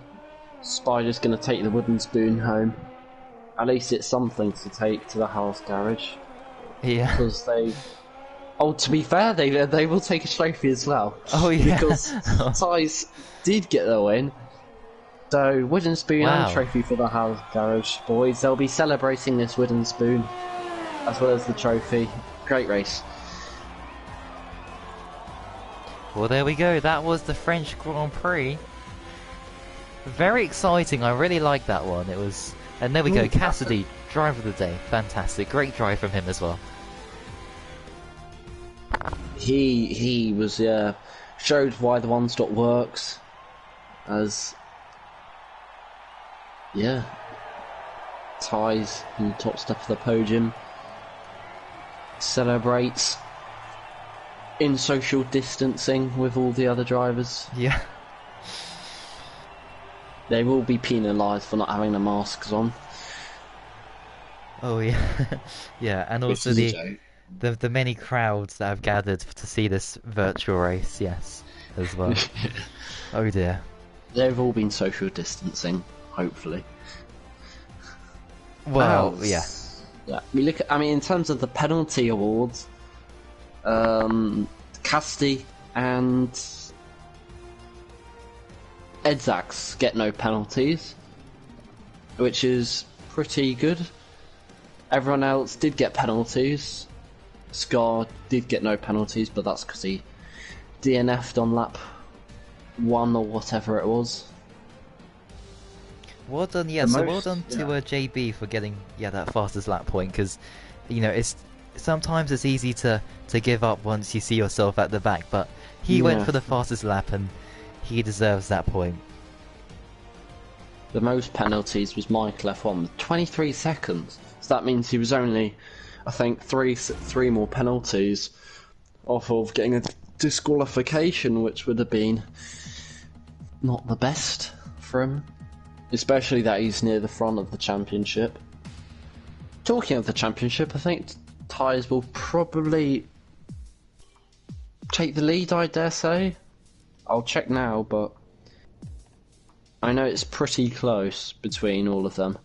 Spider's gonna take the wooden spoon home. At least it's something to take to the house garage. Yeah. Because they. Oh, to be fair, they will take a trophy as well. Oh yeah. Because Ties did get the win. So wooden spoon and trophy for the house garage boys. They'll be celebrating this wooden spoon as well as the trophy. Great race. Well, there we go. That was the French Grand Prix. Very exciting. I really liked that one. It was, and there we go. Cassidy, driver of the day. Fantastic. Great drive from him as well. He was showed why the one stop works, as Ties in the top step of the podium, celebrates in social distancing with all the other drivers. Yeah. They will be penalised for not having the masks on. Oh yeah. Yeah, and also the many crowds that have gathered to see this virtual race, yes, as well. Oh dear. They've all been social distancing, hopefully. Well, yeah. We look at, I mean, in terms of the penalty awards, Cassidy and Edzax get no penalties, which is pretty good. Everyone else did get penalties. Scar did get no penalties, but that's because he DNF'd on lap 1 or whatever it was. Well done, yeah. So well done to JB for getting that fastest lap point, because you know sometimes it's easy to give up once you see yourself at the back, but he went for the fastest lap and he deserves that point. The most penalties was Michael F1, 23 seconds. So that means he was only, I think, three more penalties off of getting a disqualification, which would have been not the best for him. Especially that he's near the front of the championship. Talking of the championship, I think Tyres will probably take the lead, I dare say. I'll check now, but I know it's pretty close between all of them,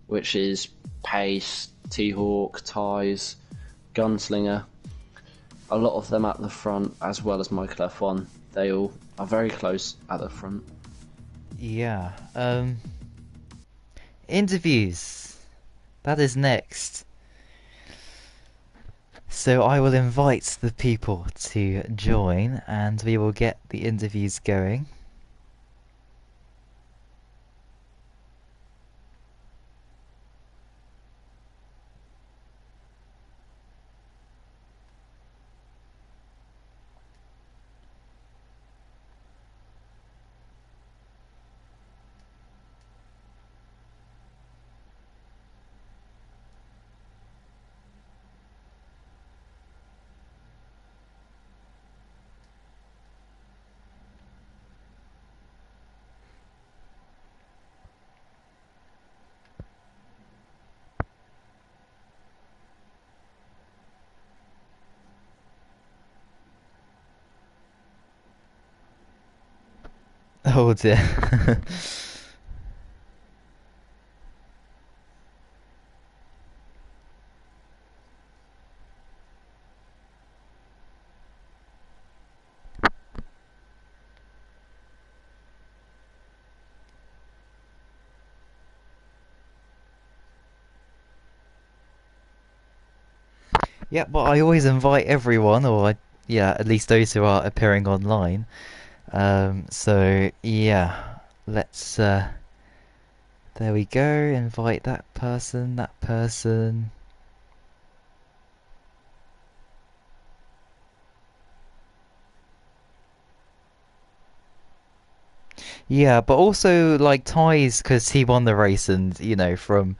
which is Pace, T-Hawk, Tyres, Gunslinger. A lot of them at the front, as well as Michael F1. They all are very close at the front. Yeah. Interviews. That is next. So I will invite the people to join, and we will get the interviews going. Oh dear. Yeah, but I always invite everyone, yeah, at least those who are appearing online. So yeah, let's there we go, invite that person, that person. Yeah, but also like ties because he won the race and, from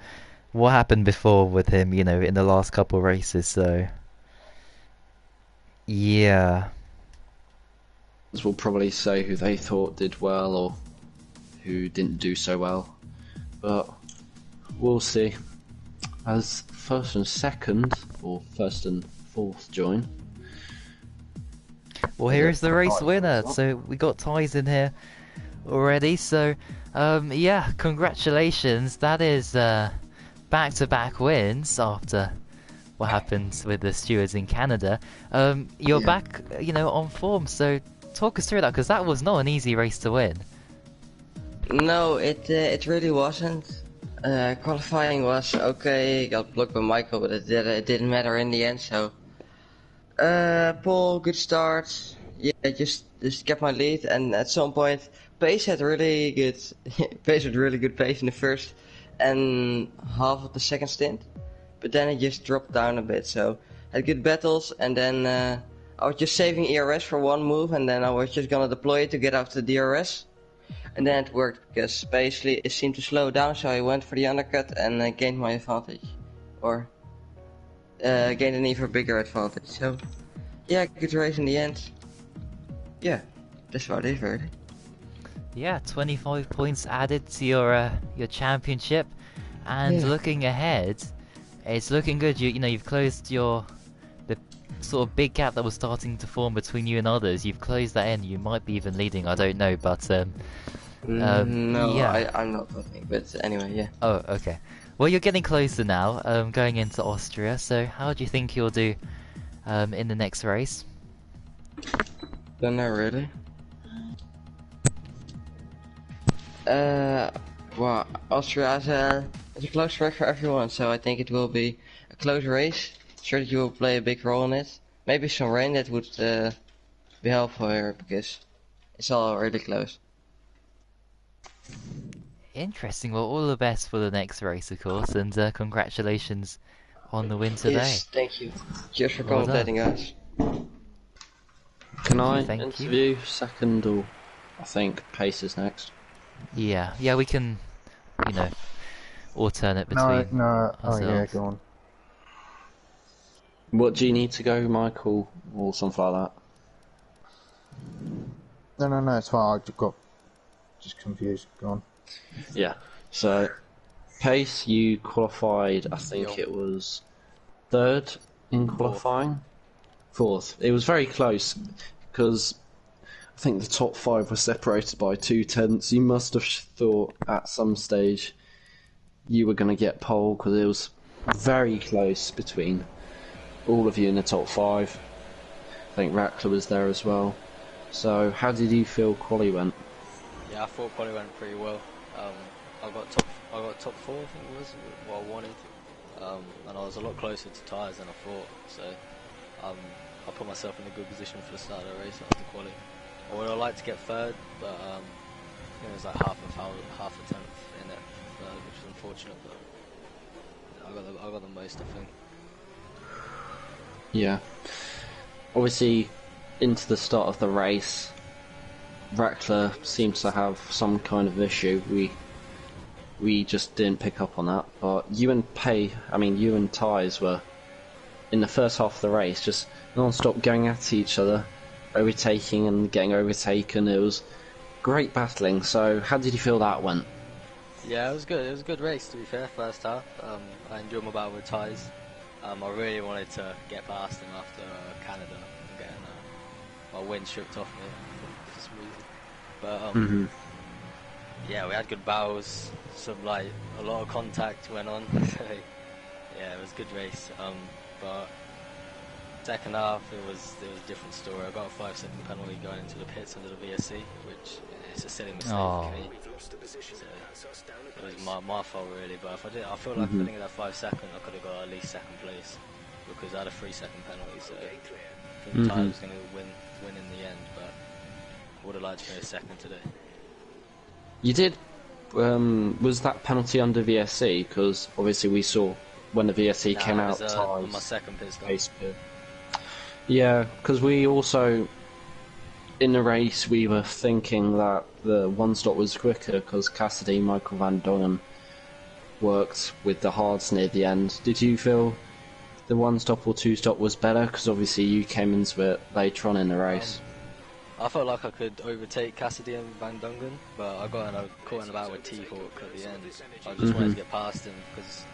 what happened before with him, in the last couple races, so yeah. Will probably say who they thought did well or who didn't do so well, but we'll see. As first and second, or first and fourth join. Well, here is the race winner. So we got ties in here already. So, yeah, congratulations. That is back-to-back wins after what happened with the stewards in Canada. You're back, on form. So talk us through that, because that was not an easy race to win. No, it really wasn't. Qualifying was okay. Got blocked by Michael, but it didn't matter in the end. So, pole, good start. Yeah, just kept my lead, and at some point, Pace had really good. Pace had really good pace in the first and half of the second stint, but then it just dropped down a bit. So had good battles, and then I was just saving ERS for one move, and then I was just gonna deploy it to get out the DRS. And then it worked because basically it seemed to slow down, so I went for the undercut and gained my advantage. Or gained an even bigger advantage. So, yeah, good race in the end. Yeah, that's about it, really. Yeah, 25 points added to your championship, and Yeah. looking ahead, it's looking good. You've closed the sort of big gap that was starting to form between you and others. You've closed that in. You might be even leading. I don't know, but No, yeah. I'm not voting, but anyway, yeah. Oh, okay. Well, you're getting closer now, going into Austria. So, how do you think you'll do in the next race? Don't know, really. Well, Austria is a close track for everyone, so I think it will be a close race. Sure that you will play a big role in it. Maybe some rain that would be helpful here, because it's all really close. Interesting. Well, all the best for the next race, of course, and congratulations on the win today. Yes, thank you. Cheers for Well commentating, guys. Can I Thank interview second, or I think Pace is next? Yeah, we can, alternate between No. Oh yeah, ourselves. go on. What do you need to go, Michael, or something like that? No, it's fine. I got just confused. Go on. Yeah. So Case, you qualified, I think it was third in qualifying? Fourth. It was very close, because I think the top 5 were separated by 2 tenths. You must have thought at some stage you were going to get pole, because it was very close between all of you in the top 5. I think Rackler was there as well. So, how did you feel quali went? Yeah, I thought quali went pretty well. I got top 4, I think it was what I wanted, and I was a lot closer to tyres than I thought. So I put myself in a good position for the start of the race after quali. I would have liked to get third, but I think it was like half a tenth in it, which is unfortunate. But I got the most, I think. Yeah. Obviously, into the start of the race, Rackler seems to have some kind of issue. We just didn't pick up on that. But you and you and Tyres were in the first half of the race just non-stop going at each other, overtaking and getting overtaken. It was great battling. So, how did you feel that went? Yeah, it was good. It was a good race, to be fair. First half, I enjoyed my battle with Tyres. I really wanted to get past him after Canada and getting my win stripped off me for some reason. But yeah, we had good battles. A lot of contact went on. So yeah, it was a good race. But second half, it was a different story. I got a 5-second penalty going into the pits under the VSC, which is a silly mistake for me. So it was my fault really. But if I feel like if I didn't get that 5 second, I could have got at least second place because I had a 3-second penalty. So I think Tyler was going to win in the end, but I would have liked to finish second today. You did. Was that penalty under VSC? Because obviously we saw when the VSC came out. On my second pit stop. Yeah, because we also in the race we were thinking that the one stop was quicker because Cassidy, Michael Van Dongen worked with the hards near the end. Did you feel the 1 stop or 2 stop was better? Because obviously you came into it later on in the race. I felt like I could overtake Cassidy and Van Dongen, but I got caught in about with T-Hawk at the end. I just wanted to get past him because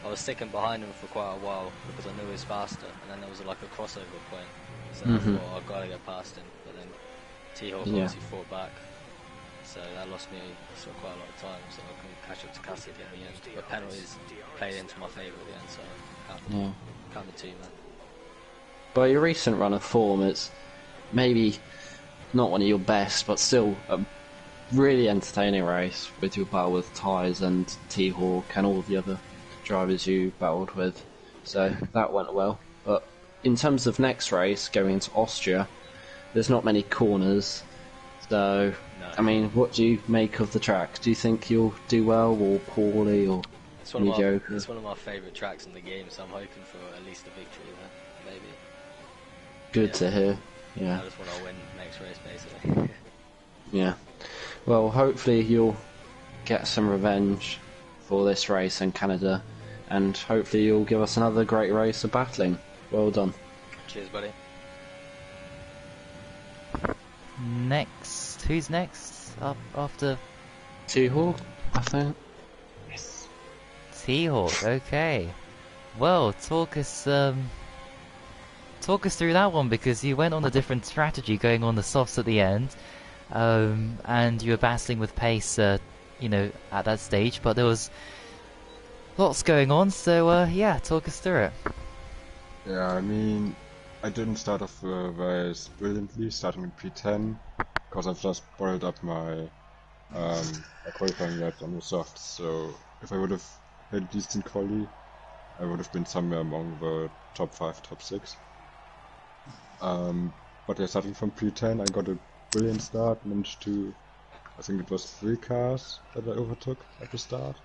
I was sticking behind him for quite a while because I knew he was faster, and then there was like a crossover point, so I thought I've got to get past him, but then T-Hawk obviously fought back, so that lost me quite a lot of time, so I couldn't catch up to Cassidy at the end. But penalties played into my favour at the end, so can't be too mad. By your recent run of form, it's maybe not one of your best, but still a really entertaining race with your battle with Tyres and T-Hawk and all the other drivers you battled with. So that went well. But in terms of next race, going into Austria, there's not many corners. So, no. I mean, what do you make of the track? Do you think you'll do well or poorly or mediocre? It's one of my favourite tracks in the game, so I'm hoping for at least a victory there, maybe. Good to hear. Yeah. I just want to win next race, basically. Yeah. Well, hopefully you'll get some revenge for this race in Canada, and hopefully you'll give us another great race of battling. Well done. Cheers, buddy. Next, who's next? Up after T-Hawk, I think. Yes. T-Hawk. Okay. Well, talk us through that one, because you went on a different strategy, going on the softs at the end, and you were battling with pace, at that stage. But there was lots going on, so yeah, talk us through it. Yeah, I mean, I didn't start off the race brilliantly, starting in P10, because I've just boiled up my qualifying laps on the softs. So if I would have had a decent quali, I would have been somewhere among the top 5, top 6. But yeah, starting from P10, I got a brilliant start, managed to, I think it was 3 cars that I overtook at the start.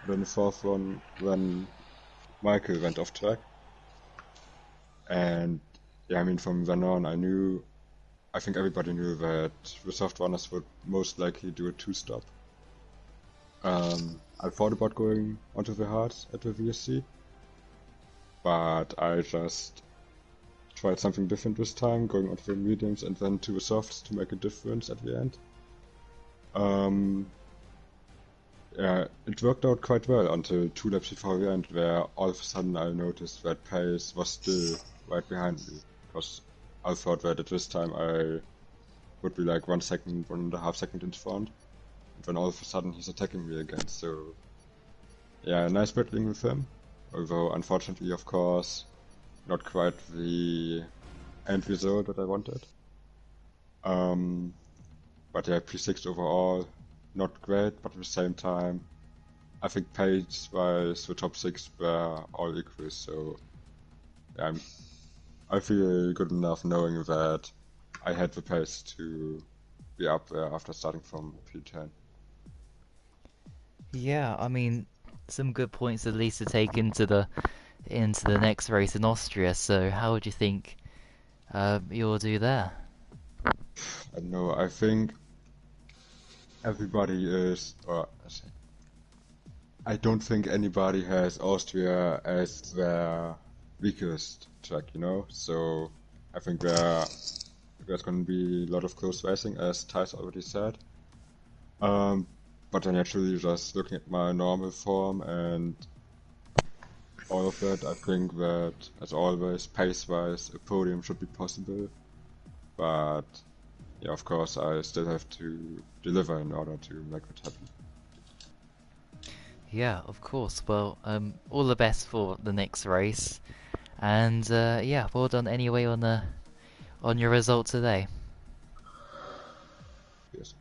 Then the 4th one when Michael went off track. And yeah, I mean, from then on, I think everybody knew that the soft runners would most likely do a 2-stop. I thought about going onto the hards at the VSC, but I just tried something different this time, going onto the mediums and then to the softs to make a difference at the end. Yeah, it worked out quite well until 2 laps before the end, where all of a sudden I noticed that Pace was still right behind me. Because I thought that at this time I would be like 1 second, 1.5 seconds in front. And then all of a sudden he's attacking me again, so yeah, nice battling with him. Although unfortunately, of course, not quite the end result that I wanted. But yeah, P6 overall, not great, but at the same time, I think pace-wise, the top 6 were all equal, so yeah, I feel good enough knowing that I had the pace to be up there after starting from P10. Yeah, I mean, some good points at least to take into the next race in Austria. So how would you think you'll do there? I don't know, I think everybody is, or I don't think anybody has Austria as their weakest track, you know? So I think there's going to be a lot of close racing, as Thijs already said. But then actually just looking at my normal form and all of that, I think that, as always, pace-wise, a podium should be possible. But yeah, of course, I still have to deliver in order to make it happen. Yeah, of course. Well, all the best for the next race, and yeah, well done anyway on your result today. Yes.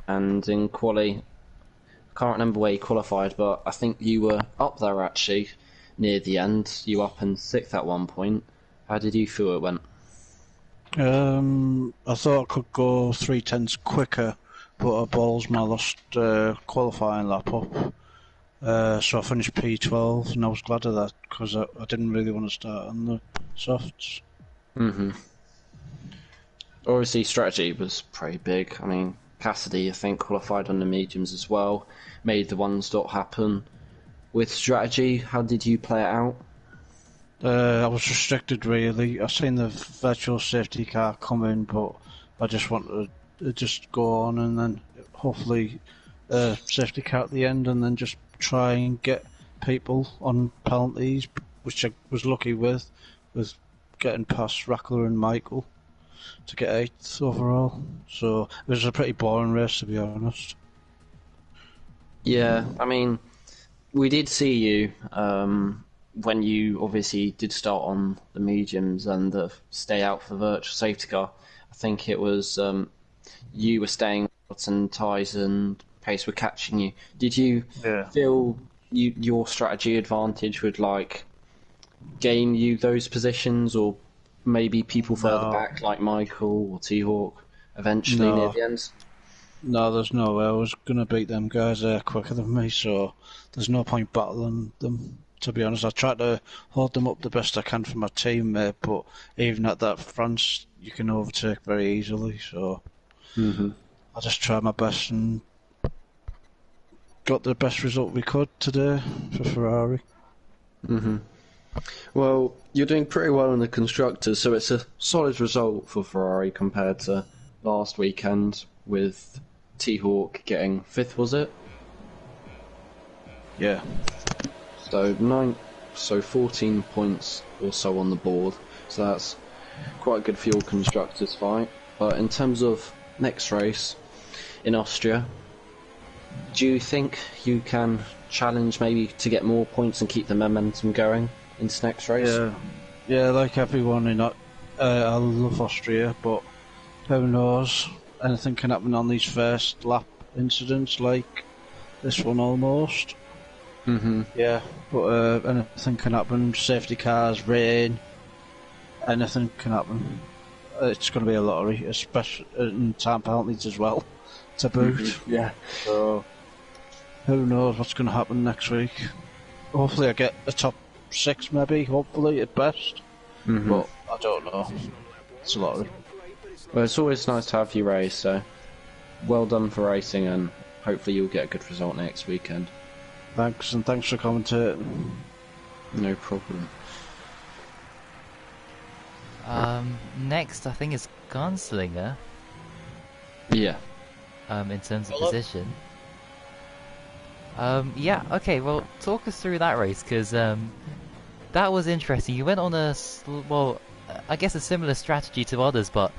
And in quali, I can't remember where you qualified, but I think you were up there actually near the end. You were up in 6th at one point. How did you feel it went? I thought I could go 3/10 quicker, but I balls my last qualifying lap up. So I finished P12, and I was glad of that because I didn't really want to start on the softs. Obviously, strategy was pretty big. I mean, Cassidy, I think, qualified on the mediums as well, made the 1 stop happen. With strategy, how did you play it out? I was restricted really. I seen the virtual safety car come in, but I just wanted to just go on and then hopefully safety car at the end, and then just try and get people on penalties, which I was lucky with getting past Rackler and Michael to get 8th overall. So it was a pretty boring race, to be honest. Yeah, I mean, we did see you when you obviously did start on the mediums and stay out for the virtual safety car. I think it was you were staying out and Ties and Pace were catching you. Did you feel your strategy advantage would like gain you those positions, or maybe people further back like Michael or T-Hawk eventually near the end? No, there's no way I was going to beat them guys quicker than me, so there's no point battling them, to be honest. I tried to hold them up the best I can for my teammate, but even at that France, you can overtake very easily, so I just tried my best and got the best result we could today for Ferrari. Well, you're doing pretty well in the constructors, so it's a solid result for Ferrari compared to last weekend with T-Hawk getting 5th, was it? Yeah. So 14 points or so on the board, so that's quite good for your constructors fight. But in terms of next race in Austria, do you think you can challenge maybe to get more points and keep the momentum going into next race? Yeah, like everyone I love Austria, but who knows? Anything can happen on these first lap incidents, like this one almost. Yeah, but anything can happen. Safety cars, rain, anything can happen. It's going to be a lottery, especially in time penalties as well, to boot. Yeah. So who knows what's going to happen next week? Hopefully I get a top 6 maybe, hopefully at best. But I don't know. It's a lottery. Well, it's always nice to have you race, so well done for racing, and hopefully you'll get a good result next weekend. Thanks, and thanks for commentating. No problem. Next I think is Gunslinger. Yeah. In terms of Hello? position. Yeah, okay, well, talk us through that race, because that was interesting. You went on I guess a similar strategy to others, but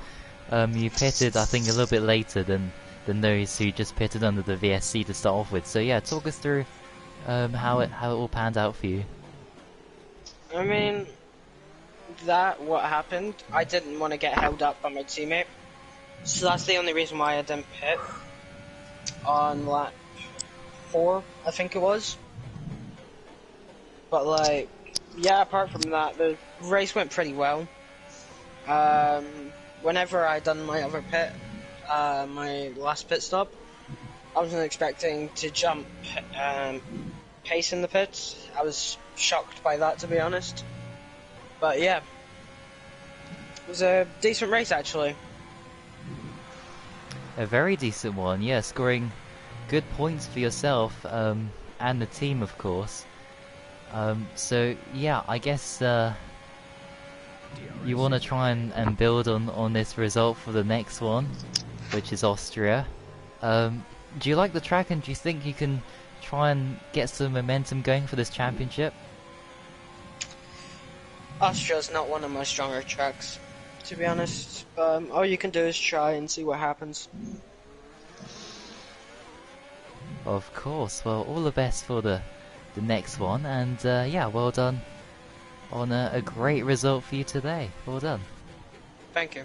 you pitted, I think, a little bit later than those who just pitted under the VSC to start off with. So yeah, talk us through how it all panned out for you. I mean, what happened, I didn't want to get held up by my teammate. So that's the only reason why I didn't pit on lap 4, I think it was. But like, yeah, apart from that, the race went pretty well. Whenever I done my other pit, my last pit stop, I wasn't expecting to jump pace in the pits. I was shocked by that, to be honest. But yeah, it was a decent race actually. A very decent one, yeah, scoring good points for yourself and the team, of course. So yeah, I guess you want to try and build on this result for the next one, which is Austria. Do you like the track, and do you think you can try and get some momentum going for this championship? Austria's not one of my stronger tracks, to be honest. All you can do is try and see what happens. Of course. Well, all the best for the next one, and yeah, well done on a great result for you today. Well done. Thank you.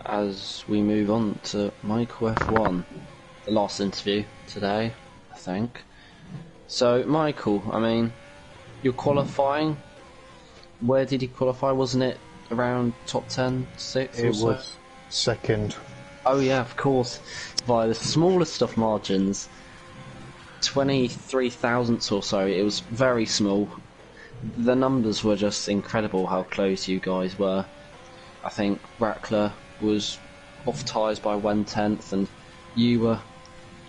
As we move on to Michael F1, the last interview today, I think. So, Michael, I mean, you're qualifying. Where did you qualify? Wasn't it around top 10, 6 or so? It was second. Oh yeah, of course. By the smallest of margins, 23 thousandths or so. It was very small. The numbers were just incredible how close you guys were. I think Rackler was off tyres by 1/10, and you were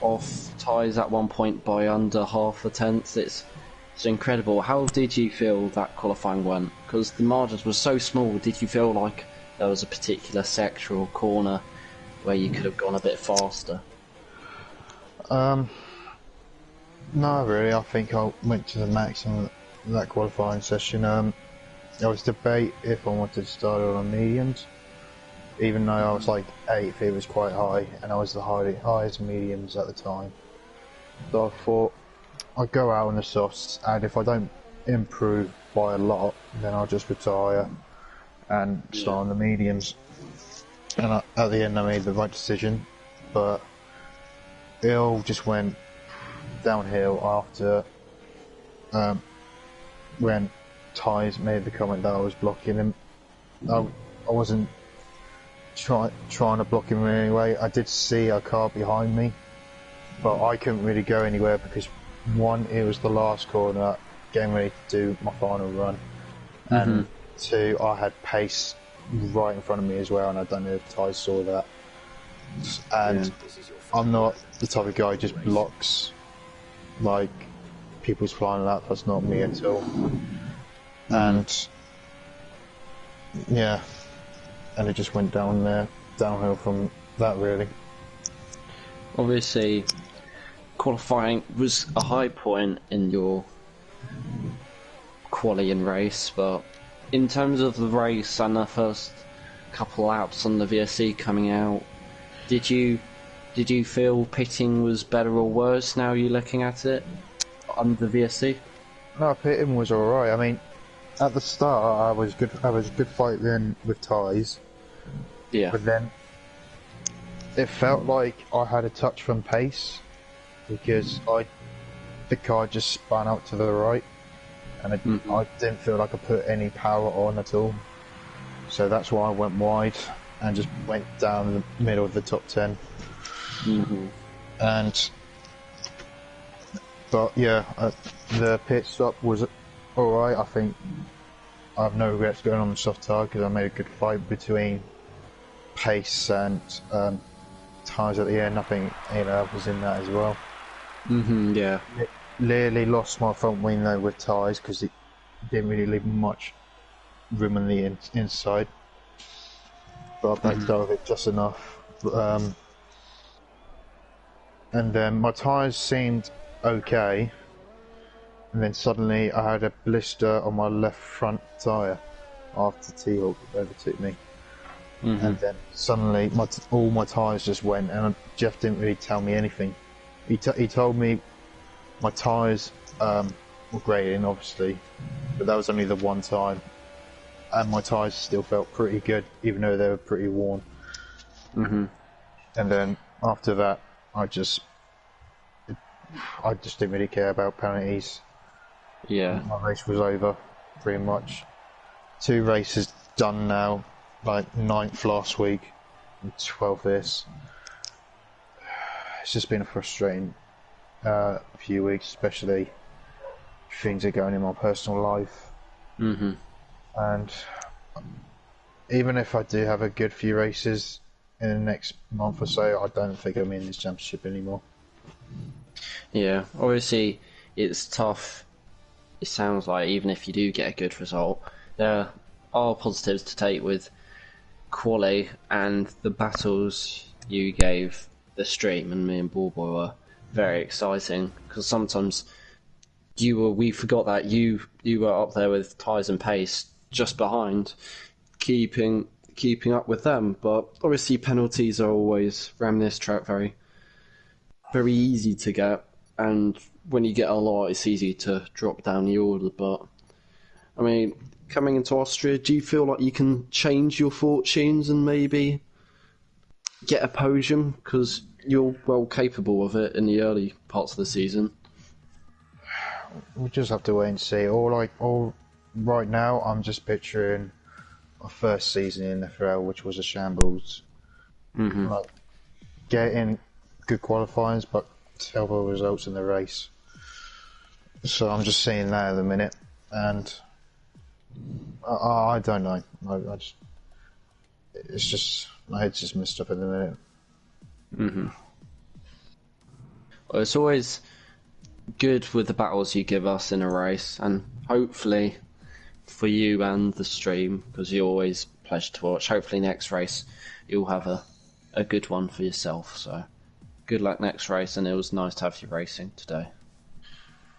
off tyres at one point by under half a tenth. It's incredible. How did you feel that qualifying went? Because the margins were so small. Did you feel like there was a particular sector or corner where you could have gone a bit faster? No, really. I think I went to the maximum of that qualifying session. There was debate if I wanted to start on mediums. Even though I was like 8th, it was quite high, and I was the highest mediums at the time. So I thought I'd go out on the softs, and if I don't improve by a lot, then I'll just retire and start on the mediums. And at the end I made the right decision, but it all just went downhill after when Tyres made the comment that I was blocking him. I wasn't trying to block him in any way. I did see a car behind me, but I couldn't really go anywhere because one, it was the last corner, getting ready to do my final run, and two, I had pace right in front of me as well, and I don't know if Ty saw that. And I'm not the type of guy who just blocks like people's flying laps. That's not me at all. And yeah, and it just went downhill from that, really. Obviously, qualifying was a high point in your qualifying race, but in terms of the race and the first couple laps on the VSC coming out, did you feel pitting was better or worse now you're looking at it on the VSC? No, pitting was alright. I mean, at the start I was good fight then with Tyres. Yeah. But then it felt like I had a touch from pace because the car just spun out to the right, and I didn't feel like I put any power on at all. So that's why I went wide and just went down the middle of the top 10. But yeah, the pit stop was alright. I think I have no regrets going on the soft tire because I made a good fight between pace and tyres at the end. I think was in that as well. Yeah. Nearly lost my front wing though with tyres because it didn't really leave much room on the inside. But I backed out of it just enough. And then my tyres seemed okay. And then suddenly I had a blister on my left front tyre after T-Hawk overtook me. And then suddenly all my tyres just went, and Jeff didn't really tell me anything. He told me my tyres were grading, obviously, but that was only the one time. And my tyres still felt pretty good, even though they were pretty worn. And then after that, I just didn't really care about penalties. Yeah. My race was over, pretty much. 2 races done now, like 9th last week and 12th this. It's just been a frustrating few weeks, especially things are going in my personal life. And even if I do have a good few races in the next month or so, I don't think I'm in this championship anymore. Yeah, obviously it's tough. It sounds like even if you do get a good result, there are positives to take with quali, and the battles you gave the stream and me and Ballboy were very exciting, because sometimes we forgot that you were up there with tyres and pace just behind, keeping up with them. But obviously penalties are always around this track very easy to get, and when you get a lot it's easy to drop down the order. But I mean, coming into Austria, do you feel like you can change your fortunes and maybe get a podium, because you're well capable of it in the early parts of the season? We'll just have to wait and see. Right now, I'm just picturing my first season in FRL, which was a shambles. Like, getting good qualifiers, but terrible results in the race. So I'm just seeing that at the minute, and I don't know. It's just my head's just messed up at the minute. Well, it's always good with the battles you give us in a race, and hopefully for you and the stream, because you're always a pleasure to watch, hopefully next race you'll have a good one for yourself. So good luck next race, and it was nice to have you racing today.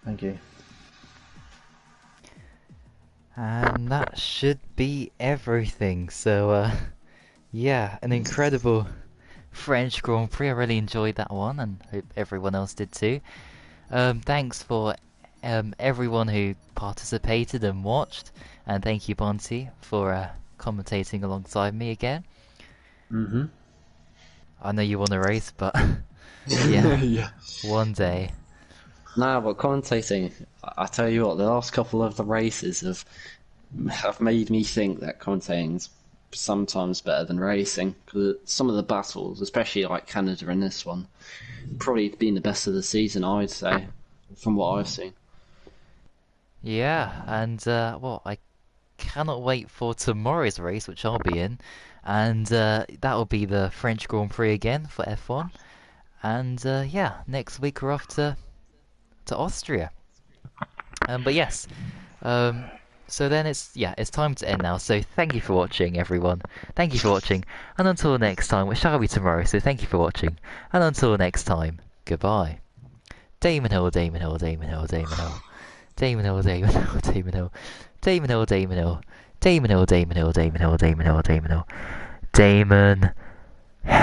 Thank you. And that should be everything. So, yeah, an incredible French Grand Prix. I really enjoyed that one, and hope everyone else did too. Thanks for everyone who participated and watched, and thank you, Bonte, for commentating alongside me again. I know you want to race, but yeah, one day. No, but commentating, I tell you what, the last couple of the races have made me think that commentating's sometimes better than racing, because some of the battles, especially like Canada and this one, probably been the best of the season, I'd say, from what I've seen. Yeah, and well, I cannot wait for tomorrow's race, which I'll be in, and that'll be the French Grand Prix again for F1. And yeah, next week we're off to Austria. But yes, so then it's time to end now. So thank you for watching, everyone. Thank you for watching, and until next time, which shall be tomorrow. So thank you for watching, and until next time, goodbye. Damon Hill, Damon Hill, Damon Hill, Damon Hill, Damon Hill, Damon Hill, Damon Hill, Damon Hill, Damon Hill, Damon Hill, Damon Hill, Damon Hill, Damon Hill, Damon Hill, Damon